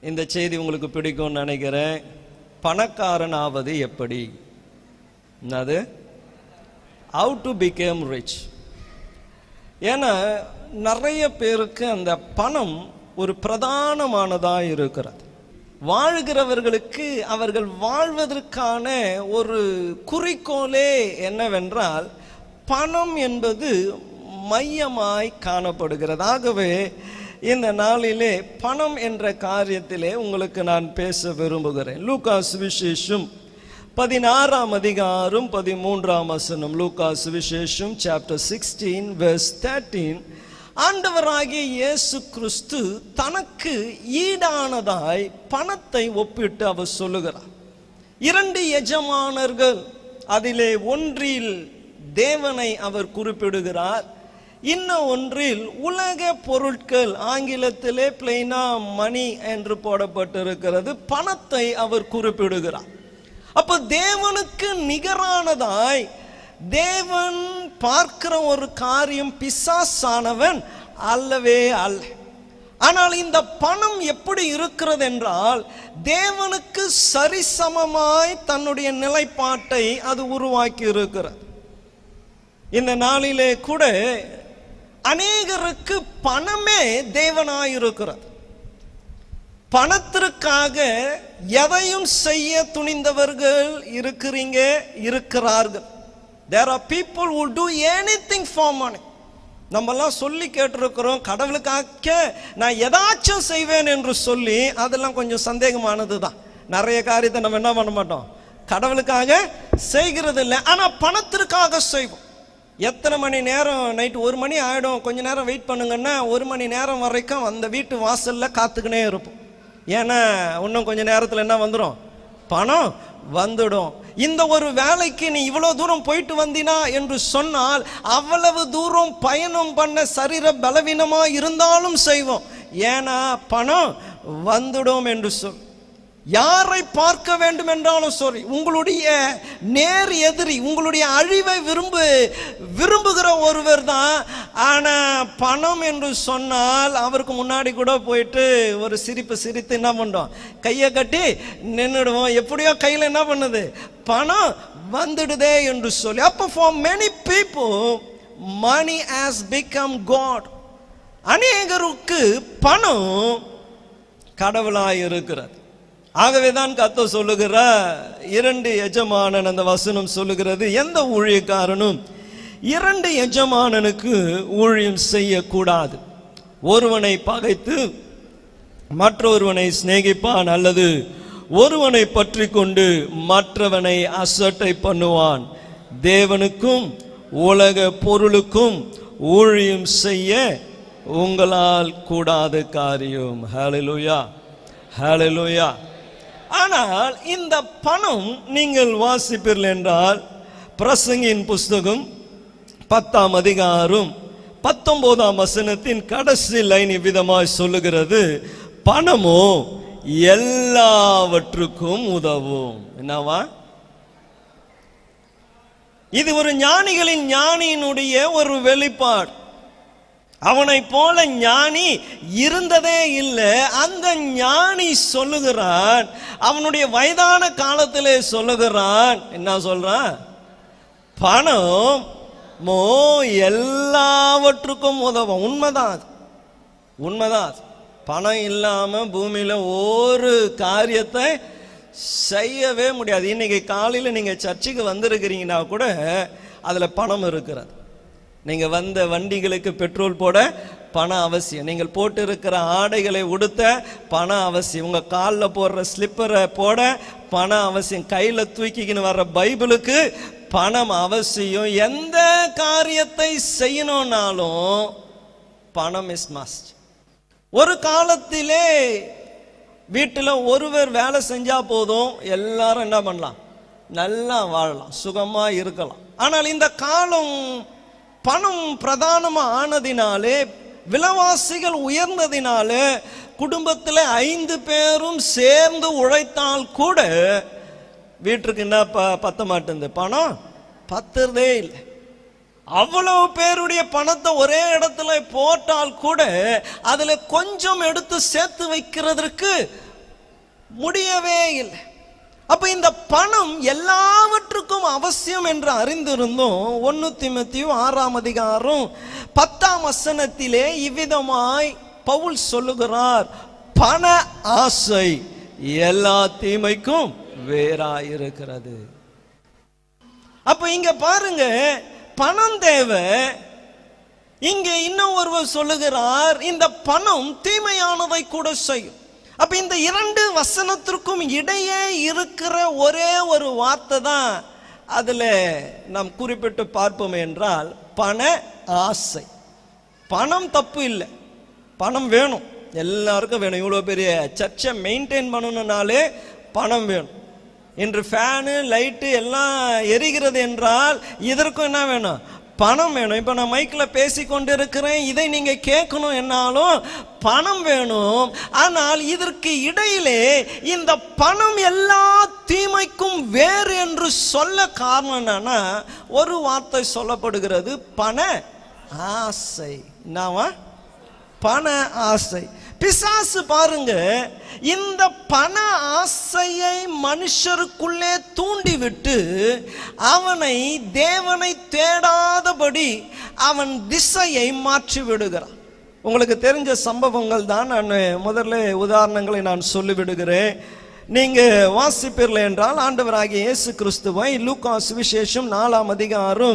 இந்த செய்தி உங்களுக்கு பிடிக்கும்னு நினைக்கிறேன். பணக்காரன் ஆவது எப்படி? அது how to become rich. ஏன்னா நிறைய பேருக்கு அந்த பணம் ஒரு பிரதானமானதாக இருக்கிறது. வாழ்கிறவர்களுக்கு அவர்கள் வாழ்வதற்கான ஒரு குறிக்கோளே என்னவென்றால் பணம் என்பது மையமாய் காணப்படுகிறது. ஆகவே இந்த நாளிலே பணம் என்ற காரியத்திலே உங்களுக்கு நான் பேச விரும்புகிறேன். லூக்கா சுவிசேஷம் 16ஆம் அதிகாரம் 13ஆம் வசனம். லூக்கா சுவிசேஷம் சாப்டர் 16 verse 13. ஆண்டவராகிய இயேசு கிறிஸ்து தனக்கு ஈடானதாய் பணத்தை ஒப்பிட்டு அவர் சொல்லுகிறார். 2 எஜமானர்கள், அதிலே ஒன்றில் தேவனை அவர் குறிப்பிடுகிறார், இன்னும் ஒன்றில் உலக பொருட்கள், ஆங்கிலத்திலே பிளைனா மணி என்று போடப்பட்டிருக்கிறது, பணத்தை அவர் குறிப்பிடுகிறார். அப்ப தேவனுக்கு நிகரானதாய் தேவன் பார்க்கிற ஒரு காரியம் பிசாசானவன் அல்லவே அல்ல. ஆனால் இந்த பணம் எப்படி இருக்கிறது என்றால் தேவனுக்கு சரிசமமாய் தன்னுடைய நிலைப்பாட்டை அது உருவாக்கி இருக்கிறது. இந்த நாளிலே கூட அநேகருக்கு பணமே தேவனாயிருக்கிறது. பணத்திற்காக எதையும் செய்ய துணிந்தவர்கள் இருக்கிறார்கள். There are people who do anything for money. நம்மெல்லாம் சொல்லி கேட்டிருக்கிறோம், கடவுளுக்காக நான் எதாச்சும் செய்வேன் என்று சொல்லி. அதெல்லாம் கொஞ்சம் சந்தேகமானது தான். நிறைய காரியத்தை நம்ம என்ன பண்ண மாட்டோம், கடவுளுக்காக செய்கிறது இல்லை, ஆனால் பணத்திற்காக செய்வோம். எத்தனை மணி நேரம், நைட்டு 1 மணி ஆகிடும், கொஞ்சம் நேரம் வெயிட் பண்ணுங்கன்னா 1 மணி நேரம் வரைக்கும் அந்த வீட்டு வாசலில் காத்துக்கினே இருப்போம். ஏன்னா இன்னும் கொஞ்சம் நேரத்தில் என்ன வந்துடும், பணம் வந்துடும். இந்த ஒரு வேலைக்கு நீ இவ்வளோ தூரம் போயிட்டு வந்தினா என்று சொன்னால் அவ்வளவு தூரம் பயணம் பண்ண சரீர பலவீனமாக இருந்தாலும் செய்வோம். ஏன்னா பணம் வந்துடும் என்று சொல். யாரை பார்க்க வேண்டும் என்றாலும் சரி, உங்களுடைய நேர் எதிரி, உங்களுடைய அழிவை விரும்புகிற ஒருவர் தான். ஆனால் பணம் என்று சொன்னால் அவருக்கு முன்னாடி கூட போயிட்டு ஒரு சிரிப்பு சிரித்து என்ன பண்ணுறோம், கையை கட்டி நின்றுடுவோம். எப்படியோ கையில் என்ன பண்ணுது, பணம் வந்துடுதே என்று சொல்லி. அப்போ for many people money has become god. அநேகருக்கு பணம் கடவுளாய் இருக்கிறது. ஆகவேதான் கர்த்தர் சொல்லுகிற 2 எஜமானன், அந்த வசனம் சொல்லுகிறது, எந்த ஊழியக்காரனும் 2 எஜமானனுக்கு ஊழியம் செய்யக்கூடாது. ஒருவனை பகைத்து மற்றொருவனை சிநேகிப்பான், அல்லது ஒருவனை பற்றி கொண்டு மற்றவனை அசட்டை பண்ணுவான். தேவனுக்கும் உலக பொருளுக்கும் ஊழியம் செய்ய உங்களால் கூடாத காரியம். ஹல்லேலூயா, ஹல்லேலூயா. ஆனால் இந்த பணம் நீங்கள் வாசிப்பீர்கள் என்றால் பிரசங்கியின் புஸ்தகம் 10ஆம் அதிகாரம் 19ஆம் வசனத்தின் கடைசி லைன் இவ்விதமாய் சொல்லுகிறது, பணமோ எல்லாவற்றுக்கும் உதவும். என்னவா? இது ஒரு ஞானியினுடைய ஒரு வெளிப்பாடு. அவனை போல ஞானி இருந்ததே இல்லை. அந்த ஞானி சொல்லுகிறான், அவனுடைய வயதான காலத்திலே சொல்லுகிறான், என்ன சொல்றான், பணம் எல்லாவற்றுக்கும் உதவும். உண்மைதான், உண்மைதான். பணம் இல்லாம பூமியில ஒரு காரியத்தை செய்யவே முடியாது. இன்னைக்கு காலையில் நீங்க சர்ச்சுக்கு வந்திருக்கிறீங்கன்னா கூட அதுல பணம் இருக்கிறது. நீங்கள் வந்த வண்டிகளுக்கு பெட்ரோல் போட பணம் அவசியம். நீங்கள் போட்டு இருக்கிற ஆடைகளை உடுத்த பணம் அவசியம். உங்கள் காலில் போடுற ஸ்லிப்பரை போட பணம் அவசியம். கையில் தூக்கிக்கின்னு வர்ற பைபிளுக்கு பணம் அவசியம். எந்த காரியத்தை செய்யணும்னாலும் பணம் இஸ் மஸ்ட். ஒரு காலத்திலே வீட்டில் ஒருவர் வேலை செஞ்சால் போதும், எல்லாரும் என்ன பண்ணலாம், நல்லா வாழலாம், சுகமாக இருக்கலாம். ஆனால் இந்த காலம் பணம் பிரதானமாக ஆனதினாலே, விலைவாசிகள் உயர்ந்ததினாலே, குடும்பத்தில் 5 பேரும் சேர்ந்து உழைத்தால் கூட வீட்டுக்கு என்ன பத்த மாட்டேங்குது, பணம் பத்துறதே இல்லை. அவ்வளவு பேருடைய பணத்தை ஒரே இடத்துல போட்டால் கூட அதில் கொஞ்சம் எடுத்து சேர்த்து வைக்கிறதுக்கு முடியவே இல்லை. அப்ப இந்த பணம் எல்லாவற்றுக்கும் அவசியம் என்று அறிந்திருந்தும் 1 தீமோத்தேயு 6:10 இவ்விதமாய் பவுல் சொல்லுகிறார், பண ஆசை எல்லா தீமைக்கும் வேறாயிருக்கிறது. அப்ப இங்க பாருங்க, பணம் தேவை. இங்க இன்னும் ஒருவர் சொல்லுகிறார், இந்த பணம் தீமையானதை கூட செய்யும். அப்ப இந்த 2 வசனத்திற்கும் இடையே இருக்கிற ஒரே ஒரு வார்த்தை தான் அதுல நாம் குறிப்பிட்டு பார்ப்போம் என்றால் பண ஆசை. பணம் தப்பு இல்லை, பணம் வேணும், எல்லாருக்கும் வேணும். இவ்வளோ பெரிய சர்ச்சை மெயின்டைன் பண்ணணும்னாலே பணம் வேணும். இன்று ஃபேனு லைட்டு எல்லாம் எரிகிறது என்றால் இதற்கும் என்ன வேணும்? பணம் வேணும். இப்போ நான் மைக்கில் பேசி கொண்டு இருக்கிறேன், இதை நீங்கள் கேட்கணும் என்னாலும் பணம் வேணும். ஆனால் இதற்கு இடையிலே இந்த பணம் எல்லா தீமைக்கும் வேறு என்று சொல்ல காரணம் என்னன்னா, ஒரு வார்த்தை சொல்லப்படுகிறது, பண ஆசை. என்னவா? பண ஆசை. பிசாசு பாருங்க, இந்த பண ஆசையை மனுஷருக்குள்ளே தூண்டிவிட்டு அவனை தேவனை தேடாதபடி அவன் திசையை மாற்றி விடுகிறான். உங்களுக்கு தெரிஞ்ச சம்பவங்கள் தான். நான் முதல்ல உதாரணங்களை நான் சொல்லிவிடுகிறேன். நீங்க வாசிப்பீர்கள் என்றால் ஆண்டவராகிய இயேசு கிறிஸ்துவை லூக்கா சுவிசேஷம் 4:5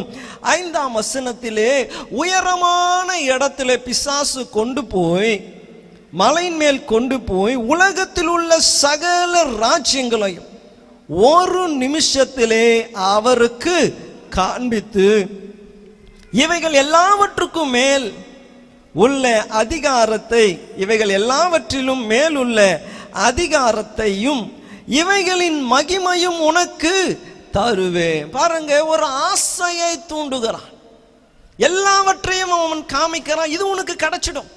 உயரமான இடத்திலே பிசாசு கொண்டு போய் மலையின் மேல் கொண்டு போய் உலகத்தில் உள்ள சகல ராஜ்யங்களையும் ஒரு நிமிஷத்திலே அவருக்கு காண்பித்து இவைகள் எல்லாவற்றுக்கும் மேல் உள்ள அதிகாரத்தை, இவைகள் எல்லாவற்றிலும் மேல் உள்ள அதிகாரத்தையும் இவைகளின் மகிமையும் உனக்கு தருவேன். பாருங்க, ஒரு ஆசையை தூண்டுகிறான். எல்லாவற்றையும் அவன் காமிக்கிறான். இது உனக்கு கிடைச்சிடும்.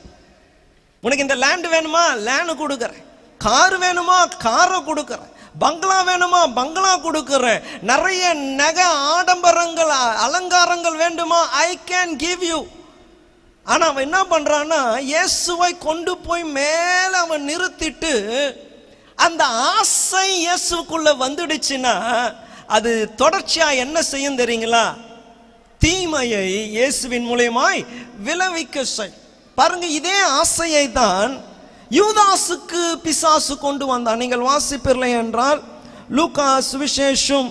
உனக்கு இந்த லேண்ட் வேணுமா, லேண்ட் கொடுக்கறேன். கார் வேணுமா, காரை கொடுக்கறேன். பங்களா வேணுமா, பங்களா கொடுக்கறேன். நிறைய நகை ஆடம்பரங்கள் அலங்காரங்கள் வேண்டுமா, ஐ கேன் கிவ் யூ. ஆனா அவன் என்ன பண்றான்னா, இயேசுவை கொண்டு போய் மேல அவன் நிறுத்திட்டு, அந்த ஆசை இயேசுக்குள்ள வந்துடுச்சுன்னா அது தொடர்ச்சியா என்ன செய்யும் தெரியுங்களா? தீமையை இயேசுவின் மூலமாய் விளைவிக்க செய். பாருங்க, இதே ஆசையை தான் யூதாசுக்கு பிசாசு கொண்டு வந்தான். நீங்கள் வாசிப்பீர்கள் என்றால் லூக்கா சுவிசேஷம்,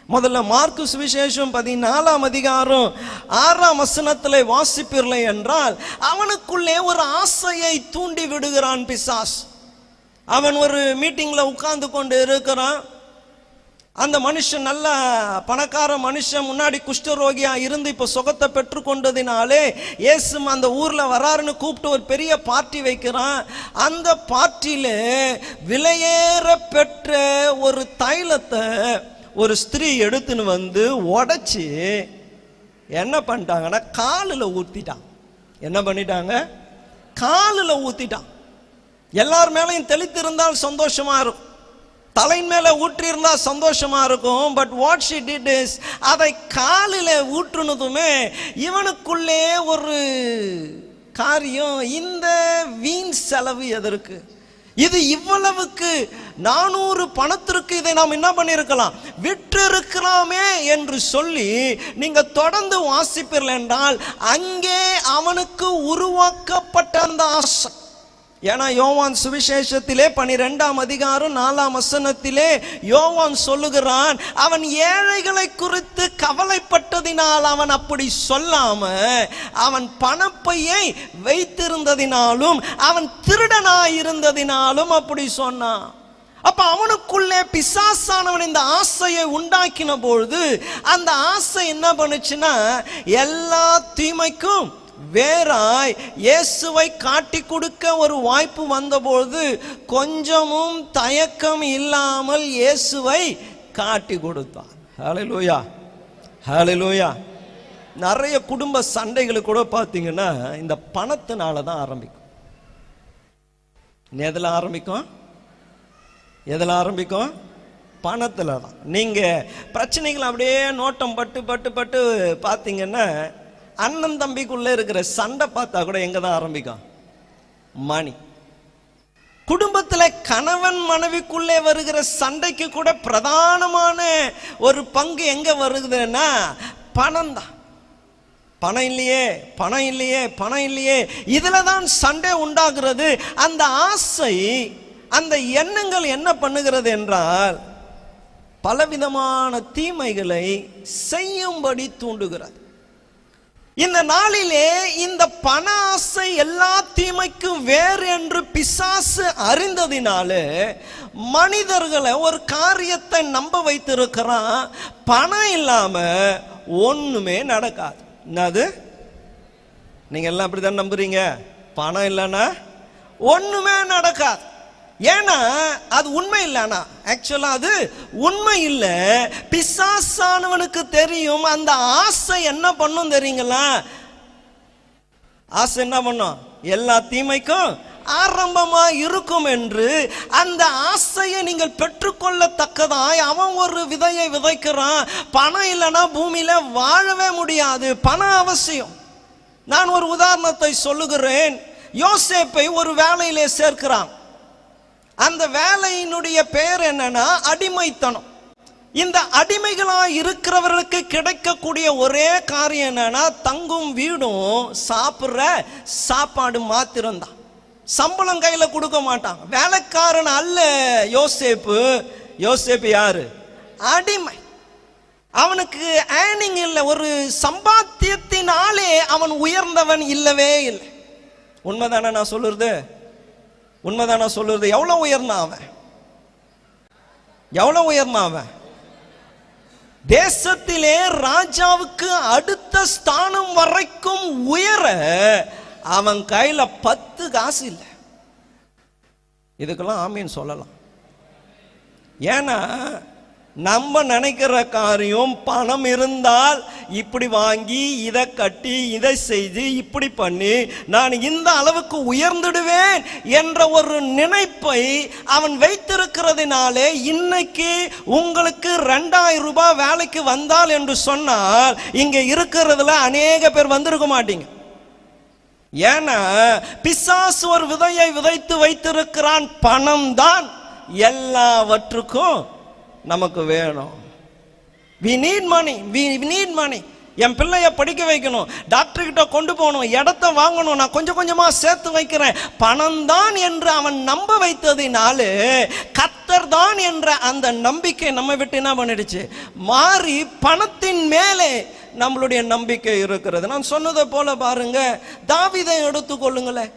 முதல்ல மார்க்கு சுவிசேஷம் 14:6 வாசிப்பீர்கள் என்றால் அவனுக்குள்ளே ஒரு ஆசையை தூண்டி விடுகிறான் பிசாசு. அவன் ஒரு மீட்டிங்ல உட்கார்ந்து கொண்டு இருக்கிறான். அந்த மனுஷன் நல்ல பணக்கார மனுஷன், முன்னாடி குஷ்டரோகியா இருந்து இப்ப சுகத்தை பெற்று கொண்டதினாலே இயேசு அந்த ஊர்ல வராருன்னு கூப்பிட்டு ஒரு பெரிய பார்ட்டி வைக்கிறான். அந்த பார்ட்டியில விலையேற பெற்ற ஒரு தைலத்தை ஒரு ஸ்திரீ எடுத்துன்னு வந்து உடைச்சி என்ன பண்ணிட்டாங்கன்னா காலில் ஊத்திட்டான். என்ன பண்ணிட்டாங்க? காலில் ஊத்திட்டான். எல்லார் மேலையும் தெளித்திருந்தால் சந்தோஷமா இருக்கும், தலையின் மேல ஊற்றி இருந்தா சந்தோஷமா இருக்கும். But what she did is, அதை காலில ஊற்றுனதுமே இவனுக்குள்ளே ஒரு காரியம், இந்த வீண் செலவு எதற்கு? இது இவ்வளவுக்கு 400 பணத்திற்கு இதை நாம் என்ன பண்ணியிருக்கலாம், விற்று இருக்கலாமே என்று சொல்லி நீங்க தொடர்ந்து வாசிப்பீர்கள் என்றால் அங்கே அவனுக்கு உருவாக்கப்பட்ட அந்த ஆசை. ஏன்னா யோவான் சுவிசேஷத்திலே 12:4 யோவான் சொல்லுகிறான், அவன் ஏழைகளை குறித்து கவலைப்பட்டதினால் அவன் அப்படி சொல்லாம, அவன் பணப்பையை வைத்திருந்ததினாலும் அவன் திருடனாயிருந்ததினாலும் அப்படி சொன்னான். அப்ப அவனுக்குள்ளே பிசாசானவன் இந்த ஆசையை உண்டாக்கின பொழுது அந்த ஆசை என்ன பண்ணுச்சுன்னா, எல்லா தீமைக்கும் வேறாய் இயேசுவை காட்டி கொடுக்க ஒரு வாய்ப்பு வந்தபோது கொஞ்சமும் தயக்கம் இல்லாமல் இயேசுவை காட்டி கொடுத்தான். ஹல்லேலூயா, ஹல்லேலூயா. நிறைய குடும்ப சண்டைகள் கூட பார்த்தீங்கன்னா இந்த பணத்தினால தான் ஆரம்பிக்கும். எதில் ஆரம்பிக்கும்? எதில் ஆரம்பிக்கும்? பணத்தில் தான். நீங்கள் பிரச்சனைகள் அப்படியே நோட்டம் பட்டு பட்டு பட்டு பார்த்தீங்கன்னா அண்ணன் தம்பிக்குள்ளே இருக்கிற சண்டை பார்த்தா கூட எங்கே தான் ஆரம்பிக்கும்? மணி. குடும்பத்தில் கணவன் மனைவிக்குள்ளே வருகிற சண்டைக்கு கூட பிரதானமான ஒரு பங்கு எங்க வருதுன்னா பணம் தான். பணம் இல்லையே, பணம் இல்லையே, பணம் இல்லையே, இதுல தான் சண்டை உண்டாகிறது. அந்த ஆசை, அந்த எண்ணங்கள் என்ன பண்ணுகிறது என்றால் பலவிதமான தீமைகளை செய்யும்படி தூண்டுகிறது. இந்த நாளிலே இந்த பண ஆசை எல்லா தீமைக்கும் வேறு என்று பிசாசு அறிந்ததினாலே மனிதர்களை ஒரு காரியத்தை நம்ப வைத்திருக்கிறான். பணம் இல்லாம ஒண்ணுமே நடக்காது. என்னது, நீங்க எல்லாம் அப்படிதான் நம்புறீங்க? பணம் இல்லைன்னா ஒண்ணுமே நடக்காது. ஏன்னா அது உண்மை இல்லைனா, ஆக்சுவலா அது உண்மை இல்லை. பிசாசானவனுக்கு தெரியும் அந்த ஆசை என்ன பண்ணும் தெரியுங்களா? ஆசை என்ன பண்ணும்? எல்லா தீமைக்கும் ஆரம்பமா இருக்கும் என்று. அந்த ஆசையை நீங்கள் பெற்றுக்கொள்ளத்தக்கதாய் அவன் ஒரு விதையை விதைக்கிறான். பணம் இல்லைன்னா பூமியில வாழவே முடியாது. பணம் அவசியம். நான் ஒரு உதாரணத்தை சொல்லுகிறேன். யோசேப்பை ஒரு வேலையிலே சேர்க்கிறான். அந்த வேலையினுடைய பெயர் என்னன்னா அடிமைத்தனம். இந்த அடிமைகளாக இருக்கிறவர்களுக்கு கிடைக்கக்கூடிய ஒரே காரியம் என்னன்னா தங்கும் வீடும் சாப்பிட்ற சாப்பாடு மாத்திரம்தான். சம்பளம் கையில் கொடுக்க மாட்டான். வேலைக்காரன் அல்ல யோசேப்பு. யோசேப்பு யாரு? அடிமை. அவனுக்கு ஏர்னிங் இல்லை. ஒரு சம்பாத்தியத்தினாலே அவன் உயர்ந்தவன் இல்லவே இல்லை. உண்மைதானே நான் சொல்லுறது? உண்மைதானே சொல்லுறது? எவ்வளவு உயர்ந்தான் அவன்? எவ்வளவு உயர்ந்தான் அவன்? தேசத்திலே ராஜாவுக்கு அடுத்த ஸ்தானம் வரைக்கும் உயர அவன் கையில 10 காசு இல்லை. இதுக்கெல்லாம் ஆமீன் சொல்லலாம். ஏன்னா நம்ம நினைக்கிற காரியம் பணம் இருந்தால் இப்படி வாங்கி இதை கட்டி இதை செய்து இப்படி பண்ணி நான் இந்த அளவுக்கு உயர்ந்துடுவேன் என்ற ஒரு நினைப்பை அவன் வைத்திருக்கிறதுனாலே இன்னைக்கு உங்களுக்கு 2000 ரூபாய் வேலைக்கு வந்தால் என்று சொன்னால் இங்க இருக்கிறதுல அநேக பேர் வந்திருக்க மாட்டீங்க. ஏன்னா பிசாசு ஒரு விதையை விதைத்து வைத்திருக்கிறான். பணம் தான் எல்லாவற்றுக்கும் நமக்கு வேணும். we need money. என் பிள்ளைய படிக்க வைக்கணும், டாக்டர் கிட்ட கொண்டு போகணும், இடத்த வாங்கணும், நான் கொஞ்சம் கொஞ்சமா சேர்த்து வைக்கிறேன். பணம் தான் என்று அவன் நம்ப வைத்ததினாலே கர்த்தர் தான் என்ற அந்த நம்பிக்கை நம்ம விட்டு என்ன பண்ணிடுச்சு? மாறி பணத்தின் மேலே நம்மளுடைய நம்பிக்கை இருக்கிறது. நான் சொன்னதை போல பாருங்க, தாவீதை எடுத்துக்கொள்ளுங்களேன்,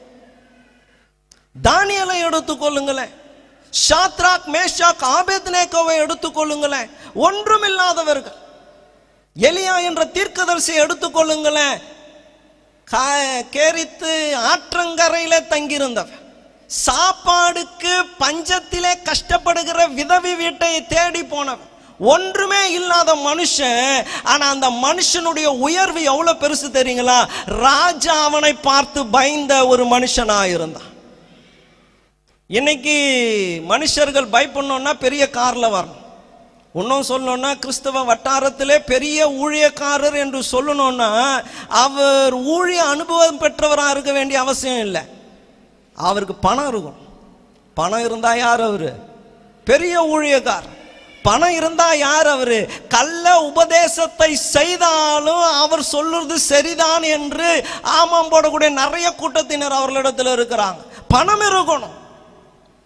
தானியேலை எடுத்துக்கொள்ளுங்களேன், ஷாத்ராக் மேஷாக் ஆபேத்நேகோவை எடுத்துக்கொள்ளுங்களேன், ஒன்றுமில்லாதவர்கள். எலியா என்ற தீர்க்கதரிசியை எடுத்துக்கொள்ளுங்களேன், கேரித்து ஆற்றங்கரையில தங்கியிருந்தவர், சாப்பாடுக்கு பஞ்சத்திலே கஷ்டப்படுகிற விதவி வீட்டை தேடி போனவர், ஒன்றுமே இல்லாத மனுஷன். ஆனா அந்த மனுஷனுடைய உயர்வு எவ்வளவு பெருசு தெரியுங்களா? ராஜா அவனை பார்த்து பயந்த ஒரு மனுஷனா இருந்தான். இன்னைக்கு மனுஷர்கள் பயப்படணும்னா பெரிய கார்ல வரணும். இன்னும் சொல்லணும்னா கிறிஸ்தவ வட்டாரத்திலே பெரிய ஊழியக்காரர் என்று சொல்லணும்னா அவர் ஊழிய அனுபவம் பெற்றவராக இருக்க வேண்டிய அவசியம் இல்லை. அவருக்கு பணம் இருக்கும். பணம் இருந்தா யார் அவரு? பெரிய ஊழியக்காரர். பணம் இருந்தா யார் அவரு? கள்ள உபதேசத்தை செய்தாலும் அவர் சொல்லுறது சரிதான் என்று ஆமாம் போடக்கூடிய நிறைய கூட்டத்தினர் அவர்களிடத்தில் இருக்கிறாங்க. பணம் இருக்கணும்.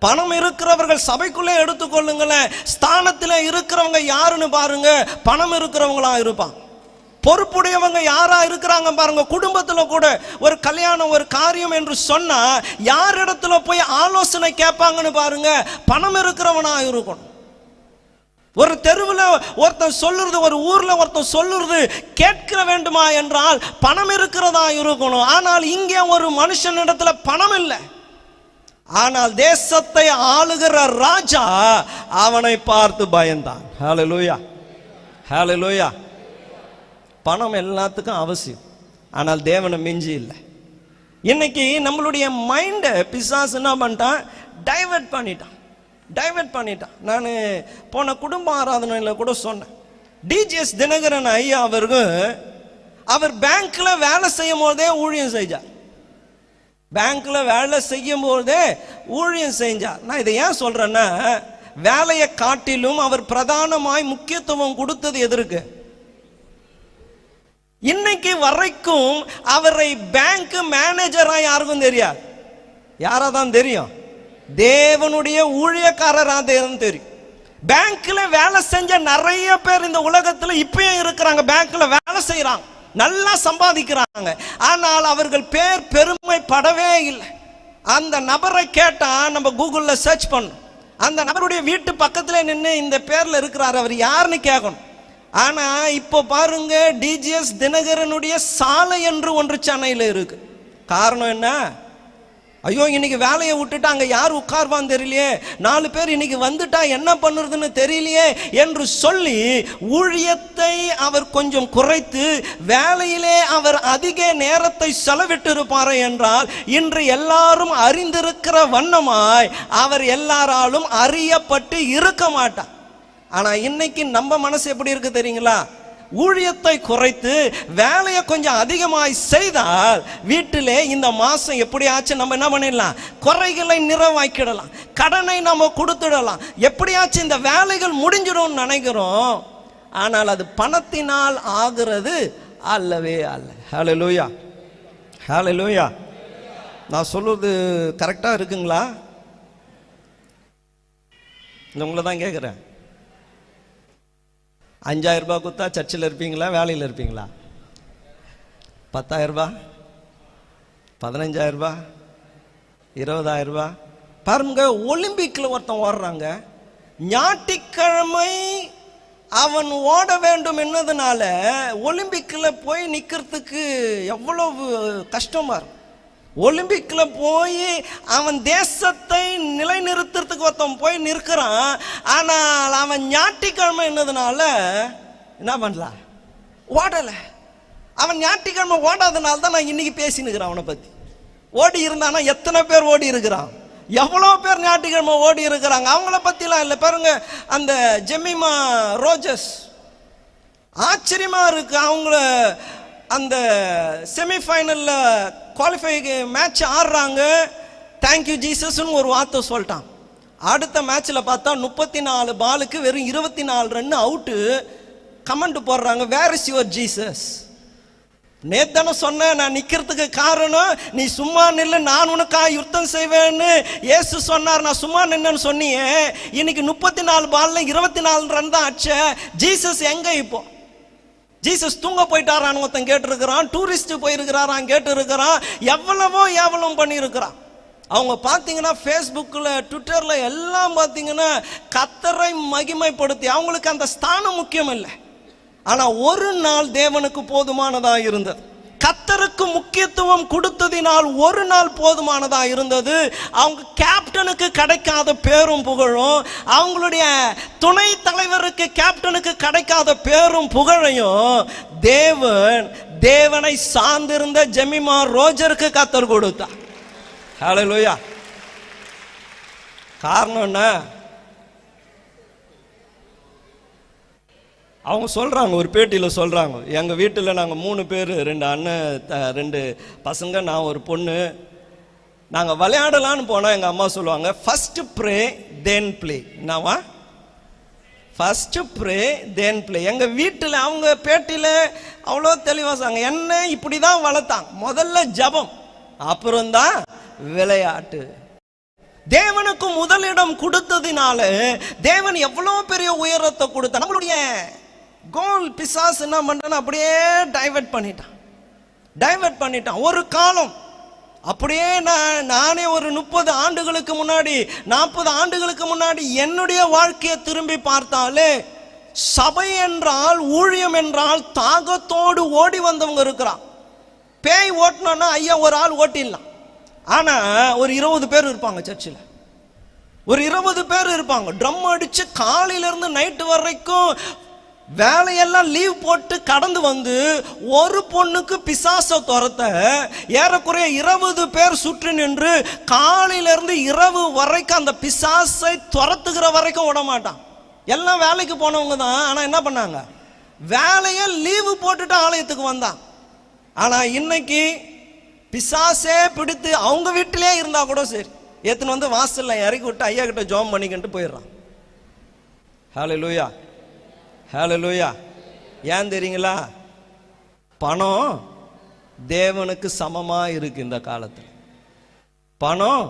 பணம் இருக்கிறவர்கள் சபைக்குள்ளே எடுத்துக்கொள்ளுங்களேன், ஸ்தானத்தில் இருக்கிறவங்க யாருன்னு பாருங்க, பணம் இருக்கிறவங்களா இருப்பாங்க. பொறுப்புடையவங்க யாரா இருக்கிறாங்க பாருங்க. குடும்பத்தில் கூட ஒரு கல்யாணம் ஒரு காரியம் என்று சொன்னா யார் இடத்துல போய் ஆலோசனை கேட்பாங்கன்னு பாருங்க, பணம் இருக்கிறவனா இருக்கணும். ஒரு தெருவில் ஒருத்தன் சொல்லுறது, ஒரு ஊர்ல ஒருத்தன் சொல்லுறது கேட்க வேண்டுமா என்றால் பணம் இருக்கிறதா இருக்கணும். ஆனால் இங்கே ஒரு மனுஷனிடத்துல பணம் இல்லை. ஆனால் தேசத்தை ஆளுகிற ராஜா அவனை பார்த்து பயந்தான். ஹல்லேலூயா, ஹல்லேலூயா. பணம் எல்லாத்துக்கும் அவசியம், ஆனால் தேவனை மிஞ்சி இல்லை. இன்னைக்கு நம்மளுடைய மைண்டை பிசாசு என்ன பண்ணிட்டான்? டைவர்ட் பண்ணிட்டான். நான் போன குடும்ப ஆராதனையில் கூட சொன்னேன். டிஜிஎஸ் தினகரன் ஐயா அவர்கள் அவர் பேங்க்ல வேலை செய்யும் போதே ஊழியம் செஞ்சார். பேங்க்ல வேலை செய்யும் போதே ஊழியம் செஞ்சார். நான் இதை ஏன் சொல்றேன்னா, வேலையை காட்டிலும் அவர் பிரதானமாய் முக்கியத்துவம் கொடுத்தது எதற்கு? இன்னைக்கு வரைக்கும் அவரை பேங்க் மேனேஜரா யாருக்கும் தெரியாது. யாராதான் தெரியும்? தேவனுடைய ஊழியக்காரரா தெரியும். பேங்க்ல வேலை செஞ்ச நிறைய பேர் இந்த உலகத்துல இப்பயும் இருக்கிறாங்க. பேங்க்ல வேலை செய்யறாங்க, நல்லா சம்பாதிக்கிறாங்க. ஆனால் அவர்கள் பேர் பெருமைப்படவே இல்லை. அந்த நபரை கேட்டா நம்ம கூகுள்ல சர்ச் பண்ணணும். அந்த நபருடைய வீட்டு பக்கத்துல நின்று இந்த பேர்ல இருக்கிறார், அவர் யாருன்னு கேட்கணும். ஆனா இப்போ பாருங்க, டிஜிஎஸ் தினகரனுடைய சாலை என்று ஒன்று சென்னையில் இருக்கு. காரணம் என்ன? ஐயோ, இன்னைக்கு வேலையை விட்டுட்டு அங்க யார் உட்கார்வான்னு தெரியலையே, 4 பேர் இன்னைக்கு வந்துட்டா என்ன பண்ணுறதுன்னு தெரியலையே என்று சொல்லி ஊழியத்தை அவர் கொஞ்சம் குறைத்து வேலையிலே அவர் அதிக நேரத்தை செலவிட்டு இருப்பார் என்றால் இன்று எல்லாரும் அறிந்திருக்கிற வண்ணமாய் அவர் எல்லாராலும் அறியப்பட்டு இருக்க மாட்டார். ஆனா இன்னைக்கு நம்ம மனசு எப்படி இருக்கு தெரியுங்களா? ஊழியத்தை குறைத்து வேலையை கொஞ்சம் அதிகமாய் செய்தால் வீட்டிலே இந்த மாசம் எப்படியாச்சும் நம்ம என்ன பண்ணிடலாம், குறைகளை நிறைவாக்கிடலாம், கடனை நம்ம கொடுத்துடலாம், எப்படியாச்சும் இந்த வேலைகள் முடிஞ்சிடும் நினைக்கிறோம். ஆனால் அது பணத்தினால் ஆகிறது அல்லவே அல்ல. ஹல்லேலூயா, ஹல்லேலூயா. நான் சொல்றது கரெக்டா இருக்குங்களா? உங்களை தான் கேட்குறேன். 5000 ரூபாய் கொடுத்தா சர்ச்சில் இருப்பீங்களா, வேலையில் இருப்பீங்களா? 10,000 ரூபாய், 15,000 ரூபாய், 20,000 ரூபாய். பாருங்க, ஒலிம்பிக்கில் ஒருத்தன் ஓடுறாங்க, ஞாயிற்றுக்கிழமை அவன் ஓட வேண்டும் என்னதுனால ஒலிம்பிக்கில் போய் நிற்கிறதுக்கு எவ்வளவு கஷ்டமா இருக்கும். ஒலிம்பிக்ல போய் அவன் தேசத்தை நிலைநிறுத்துறதுக்கு ஒருத்தன் போய் நிற்கிறான். ஆனால் அவன் ஞாயிற்றுக்கிழமை என்னதுனால என்ன பண்ணலாம், ஓடல. அவன் ஞாயிற்றுக்கிழமை ஓடாதனால தான் நான் இன்னைக்கு பேசினுக்கிறேன் அவனை பத்தி. ஓடி இருந்தானா எத்தனை பேர் ஓடி இருக்கிறான், எவ்வளோ பேர் ஞாயிற்றுக்கிழமை ஓடி இருக்கிறாங்க, அவங்கள பத்திலாம் இல்லை. பாருங்க, அந்த ஜெமிமா ரோஜர்ஸ் ஆச்சரியமா இருக்கு. அவங்கள அந்த செமிஃபைனல்ல குவாலிஃபை மேட்ச் ஆடுறாங்க, தேங்க்யூ ஜீசஸ்ன்னு ஒரு வார்த்தை சொல்லிட்டான். அடுத்த மேட்ச்சில் பார்த்தா 34 பாலுக்கு வெறும் 24 ரன் அவுட்டு. கமெண்ட் போடுறாங்க, வேர் இஸ் யுவர் ஜீசஸ்? நேத்தான சொன்னேன், நான் நிற்கிறதுக்கு காரணம் நீ சும்மா நில்லு, நான் உனக்கா யுத்தம் செய்வேன்னு ஏசு சொன்னார். நான் சும்மா நின்னு சொன்னியே, இன்னைக்கு 34 பால்ல 24 ரன் தான் ஆச்சு. ஜீசஸ் எங்க இப்போ? ஜீசஸ் தூங்க போயிட்டாரான்னு ஒருத்தன் கேட்டிருக்கிறான், டூரிஸ்ட் போயிருக்கிறாரான் கேட்டிருக்கிறான், எவ்வளவோ பண்ணியிருக்கிறான். அவங்க பார்த்தீங்கன்னா ஃபேஸ்புக்கில் ட்விட்டரில் எல்லாம் பார்த்தீங்கன்னா கர்த்தரை மகிமைப்படுத்தி, அவங்களுக்கு அந்த ஸ்தானம் முக்கியம் இல்லை. ஆனால் ஒரு நாள் தேவனுக்கு போதுமானதாக இருந்தது. கர்த்தருக்கு முக்கியத்துவம் கொடுத்ததினால் ஒரு நாள் போதுமானதாக இருந்தது. அவங்க கேப்டனுக்கு கிடைக்காத பேரும் புகழும், அவங்களுடைய துணை தலைவருக்கு கேப்டனுக்கு கிடைக்காத பேரும் புகழையும் தேவனை சார்ந்திருந்த ஜெமிமா ரோஜருக்கு கர்த்தர் கொடுத்தார். ஹல்லேலூயா. காரணம் என்ன? அவங்க சொல்கிறாங்க, ஒரு பேட்டியில் சொல்கிறாங்க, எங்கள் வீட்டில் நாங்கள் 3 பேர், 2 அண்ணன், 2 பசங்க, நான் ஒரு பொண்ணு. நாங்கள் விளையாடலான்னு போனால் எங்கள் அம்மா சொல்லுவாங்க, ஃபஸ்ட்டு ப்ரே தென் ப்ளே. என்னவா? ஃபஸ்ட்டு ப்ரே தென் ப்ளே. எங்கள் வீட்டில் அவங்க பேட்டியில் அவ்வளோ தெளிவாக சொன்னாங்க, என்ன இப்படி தான் வளர்த்தாங்க. முதல்ல ஜபம், அப்புறம்தான் விளையாட்டு. தேவனுக்கு முதலிடம் கொடுத்ததினால தேவன் எவ்வளோ பெரிய உயரத்தை கொடுத்த. நம்மளுடைய கோல் பிசாசு என்ன பண்றான், அப்படியே டைவர்ட் பண்ணிட்டான். ஒரு காலம் அப்படியே நானே ஒரு 30 ஆண்டுகளுக்கு முன்னாடி 40 ஆண்டுகளுக்கு முன்னாடி என்னுடைய வாழ்க்கையை திரும்பி பார்த்தாலே, சபை என்றால், ஊழியம் என்றால் தாகத்தோடு ஓடி வந்தவங்க இருக்கிறான். பேய் ஓட்டணும்னா ஐயா ஒரு ஆள் ஓட்டிடலாம். ஆனா ஒரு 20 பேர் இருப்பாங்க சர்ச்சில், ஒரு 20 பேர் இருப்பாங்க. ட்ரம் அடிச்சு காலையிலிருந்து நைட்டு வரைக்கும் வேலையெல்லாம் லீவ் போட்டு கடந்து வந்து ஒரு பொண்ணுக்கு பிசாசை துரத்த ஏறக்குறைய 20 பேர் சுற்றி நின்று காலையிலிருந்து இரவு வரைக்கும் அந்த பிசாசை துரத்துகிற வரைக்கும் விட மாட்டான். எல்லாம் வேலைக்கு போனவங்க தான். ஆனா என்ன பண்ணாங்க, வேலையை லீவு போட்டுட்டு ஆலயத்துக்கு வந்தான். ஆனா இன்னைக்கு பிசாசே பிடித்து அவங்க வீட்டிலே இருந்தா கூட சரி, ஏத்துன்னு வந்து வாசல்ல இறக்கி விட்டு ஐயா கிட்ட ஜெபம் பண்ணிக்கிட்டு போயிடுறான். ஹல்லேலூயா, ஹல்லேலூயா. ஏன் தெரியுங்களா? பணம் தேவனுக்கு சமமா இருக்கு இந்த காலத்தில். பணம்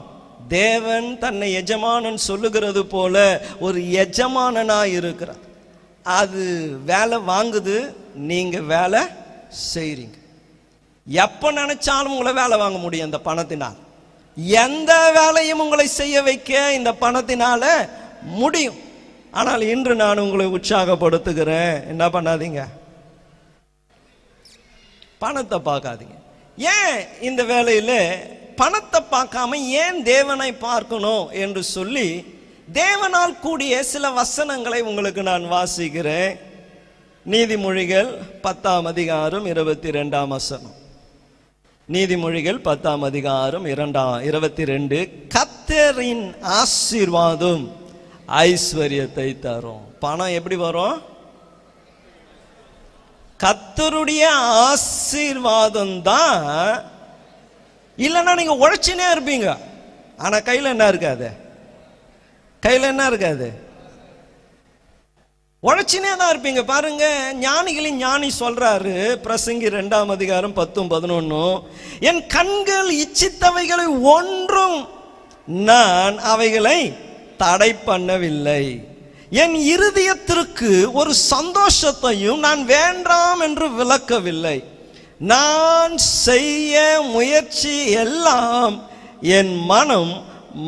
தேவன் தன்னை எஜமானன் சொல்லுகிறது போல ஒரு எஜமானனா இருக்கிறார். அது வேலை வாங்குது, நீங்க வேலை செய்றீங்க. எப்ப நினைச்சாலும் உங்களை வேலை வாங்க முடியும் இந்த பணத்தினால். எந்த வேலையும் உங்களை செய்ய வைக்க இந்த பணத்தினால முடியும். ஆனால் இன்று நான் உங்களை உற்சாகப்படுத்துகிறேன், என்ன பண்ணாதீங்க, பணத்தை பார்க்காதீங்க. ஏன் இந்த வேலையில பணத்தை பார்க்காம ஏன் தேவனை பார்க்கணும் என்று சொல்லி தேவனால் கூடிய சில வசனங்களை உங்களுக்கு நான் வாசிக்கிறேன். நீதிமொழிகள் 10ஆம் அதிகாரம் 22ஆம் வசனம். நீதிமொழிகள் 10ஆம் அதிகாரம் 22. கர்த்தரின் ஆசீர்வாதம் ஐஸ்வர்யத்தை தரும். பணம் எப்படி வரும்? கர்த்தருடைய ஆசீர்வாதம் தான். இல்லைன்னா நீங்க உழைச்சினே இருப்பீங்க, ஆனா கையில என்ன இருக்காது, கையில என்ன இருக்காது, உழைச்சினே தான் இருப்பீங்க. பாருங்க, ஞானிகளின் ஞானி சொல்றாரு, பிரசங்கி 2ஆம் அதிகாரம் 10-11. என் கண்கள் இச்சித்தவைகளை ஒன்றும் நான் அவைகளை தடை பண்ணவில்லை, என் இருதயத்திற்கு ஒரு சந்தோஷத்தையும் நான் வேண்டாம் என்று விலக்கவில்லை. நான் செய்ய முயற்சி எல்லாம் என்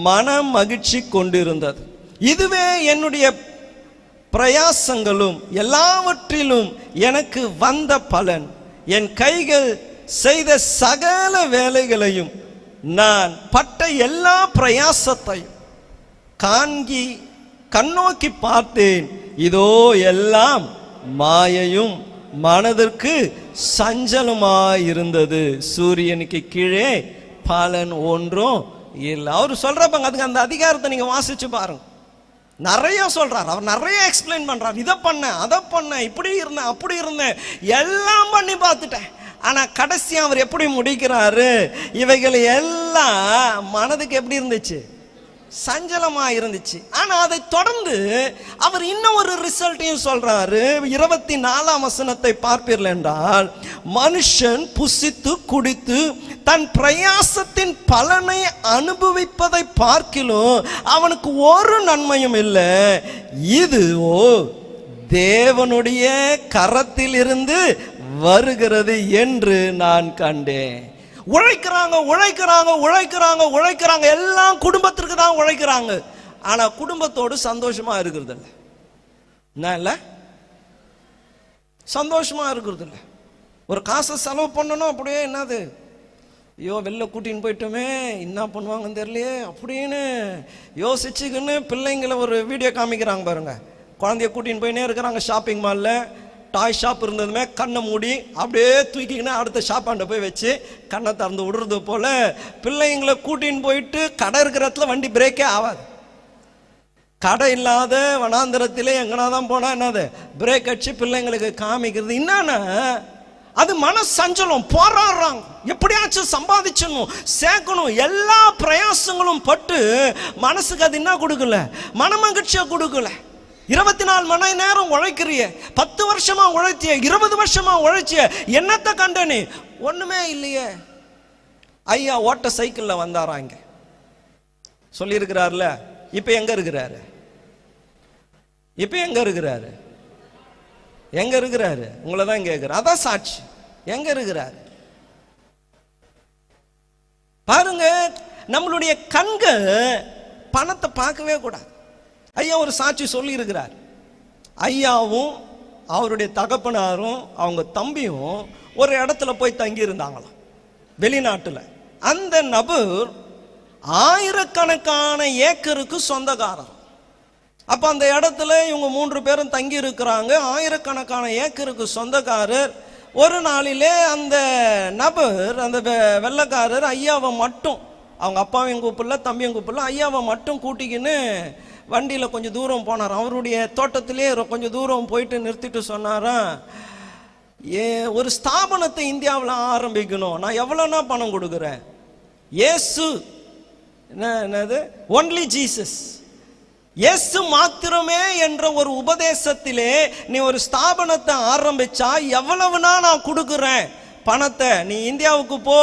மன மகிழ்ச்சி கொண்டிருந்தது. இதுவே என்னுடைய பிரயாசங்களும் எல்லாவற்றிலும் எனக்கு வந்த பலன். என் கைகள் செய்த சகல வேலைகளையும் நான் பட்ட எல்லா பிரயாசத்தையும் கண்ணோக்கி பார்த்தேன். இதோ எல்லாம் மாயையும் மனதிற்கு சஞ்சலமாயிருந்தது. சூரியனுக்கு கீழே பலன் ஒன்றும் இல்லை. அவர் சொல்றப்பாங்க, அதுக்கு அந்த அதிகாரத்தை நீங்க வாசிச்சு பாருங்க. நிறைய சொல்றார், அவர் நிறைய எக்ஸ்பிளைன் பண்றார். இதை பண்ண, அதை பண்ண, இப்படி இருந்தேன், அப்படி இருந்தேன், எல்லாம் பண்ணி பார்த்துட்டேன். ஆனா கடைசி அவர் எப்படி முடிக்கிறாரு? இவைகள் எல்லாம் மனதுக்கு எப்படி இருந்துச்சு? சஞ்சலமா இருந்துச்சு. ஆனா அதை தொடர்ந்து அவர் இன்னும் ஒரு ரிசல்ட்டையும் சொல்றாரு. 24ஆம் வசனத்தை பார்ப்பீர்கள் என்றால், மனுஷன் புசித்து குடித்து தன் பிரயாசத்தின் பலனை அனுபவிப்பதை பார்க்கிலும் அவனுக்கு ஒரு நன்மையும் இல்லை. இதுவோ தேவனுடைய கரத்தில் இருந்து வருகிறது என்று நான் கண்டேன். உழைக்கிறாங்க உழைக்கிறாங்க உழைக்கிறாங்க உழைக்கிறாங்க, எல்லாம் குடும்பத்திற்கு தான் உழைக்கிறாங்க. ஆனா குடும்பத்தோடு சந்தோஷமா இருக்கிறது இல்லை. என்ன சந்தோஷமா இருக்கிறது இல்லை. ஒரு காசை செலவு பண்ணணும், அப்படியே என்னது, ஐயோ வெளில கூட்டின்னு போயிட்டோமே, என்ன பண்ணுவாங்கன்னு தெரியலையே அப்படின்னு யோசிச்சுக்கின்னு பிள்ளைங்களை ஒரு வீடியோ காமிக்கிறாங்க பாருங்க. குழந்தைய கூட்டின்னு போயினே இருக்கிறாங்க. ஷாப்பிங் மாலில் டாய் ஷாப் இருந்ததுமே கண்ணை மூடி அப்படியே தூக்கிக்கின்னு அடுத்த ஷாப்பாண்ட போய் வச்சு கண்ணை திறந்து விடுறது போல பிள்ளைங்களை கூட்டின்னு போயிட்டு கடை இருக்கிற இடத்துல வண்டி பிரேக்கே ஆகாது. கடை இல்லாத வனாந்திரத்திலே எங்கன்னா தான் போனா என்னது பிரேக் அடிச்சு பிள்ளைங்களுக்கு காமிக்கிறது. என்னன்னா அது மன சஞ்சலம், போராடுறாங்க, எப்படியாச்சும் சம்பாதிச்சணும், சேர்க்கணும், எல்லா பிரயாசங்களும் பட்டு மனசுக்கு அது என்ன கொடுக்கல, மன மகிழ்ச்சியா கொடுக்கல. 24 மணி நேரம் உழைக்கிறிய, 10 வருஷமா உழைச்சிய, 20 வருஷமா உழைச்சிய, என்னத்தை கண்ட நீ? ஒண்ணுமே இல்லையே. ஐயா ஓட்ட சைக்கிள்ல வந்தாராங்க, சொல்லி இருக்கிறார்ல. இப்ப எங்க இருக்கிறாரு? இப்ப எங்க இருக்கிறாரு? எங்க இருக்கிறாரு? உங்களை தான் கேட்கிறார். அதான் சாட்சி. எங்க இருக்கிறாரு பாருங்க. நம்மளுடைய கண்கள் பணத்தை பார்க்கவே கூடாது. ஐயா ஒரு சாட்சி சொல்லி இருக்கிறார். ஐயாவும் அவருடைய தகப்பனாரும் அவங்க தம்பியும் ஒரு இடத்துல போய் தங்கி இருந்தாங்களாம், வெளிநாட்டுல. அந்த நபர் ஆயிரக்கணக்கான ஏக்கருக்கு சொந்தக்காரர். அப்ப அந்த இடத்துல இவங்க 3 பேரும் தங்கி இருக்கிறாங்க, ஆயிரக்கணக்கான ஏக்கருக்கு சொந்தக்காரர். ஒரு நாளிலே அந்த நபர், அந்த வெள்ளைக்காரர் ஐயாவை மட்டும், அவங்க அப்பாவையும் கூப்பிடல தம்பியும் கூப்பிடல, ஐயாவை மட்டும் கூட்டிக்கின்னு வண்டியில் கொஞ்சம் தூரம் போனார். அவருடைய தோட்டத்திலே கொஞ்சம் தூரம் போயிட்டு நிறுத்திட்டு சொன்னாராம், ஒரு ஸ்தாபனத்தை இந்தியாவில் ஆரம்பிக்கணும், நான் எவ்வளோனா பணம் கொடுக்குறேன். இயேசு என்னது, ஒன்லி ஜீசஸ், இயேசு மாத்திரமே என்ற ஒரு உபதேசத்திலே நீ ஒரு ஸ்தாபனத்தை ஆரம்பிச்சா எவ்வளவுனா நான் கொடுக்குறேன் பணத்தை. நீ இந்தியாவுக்கு போ,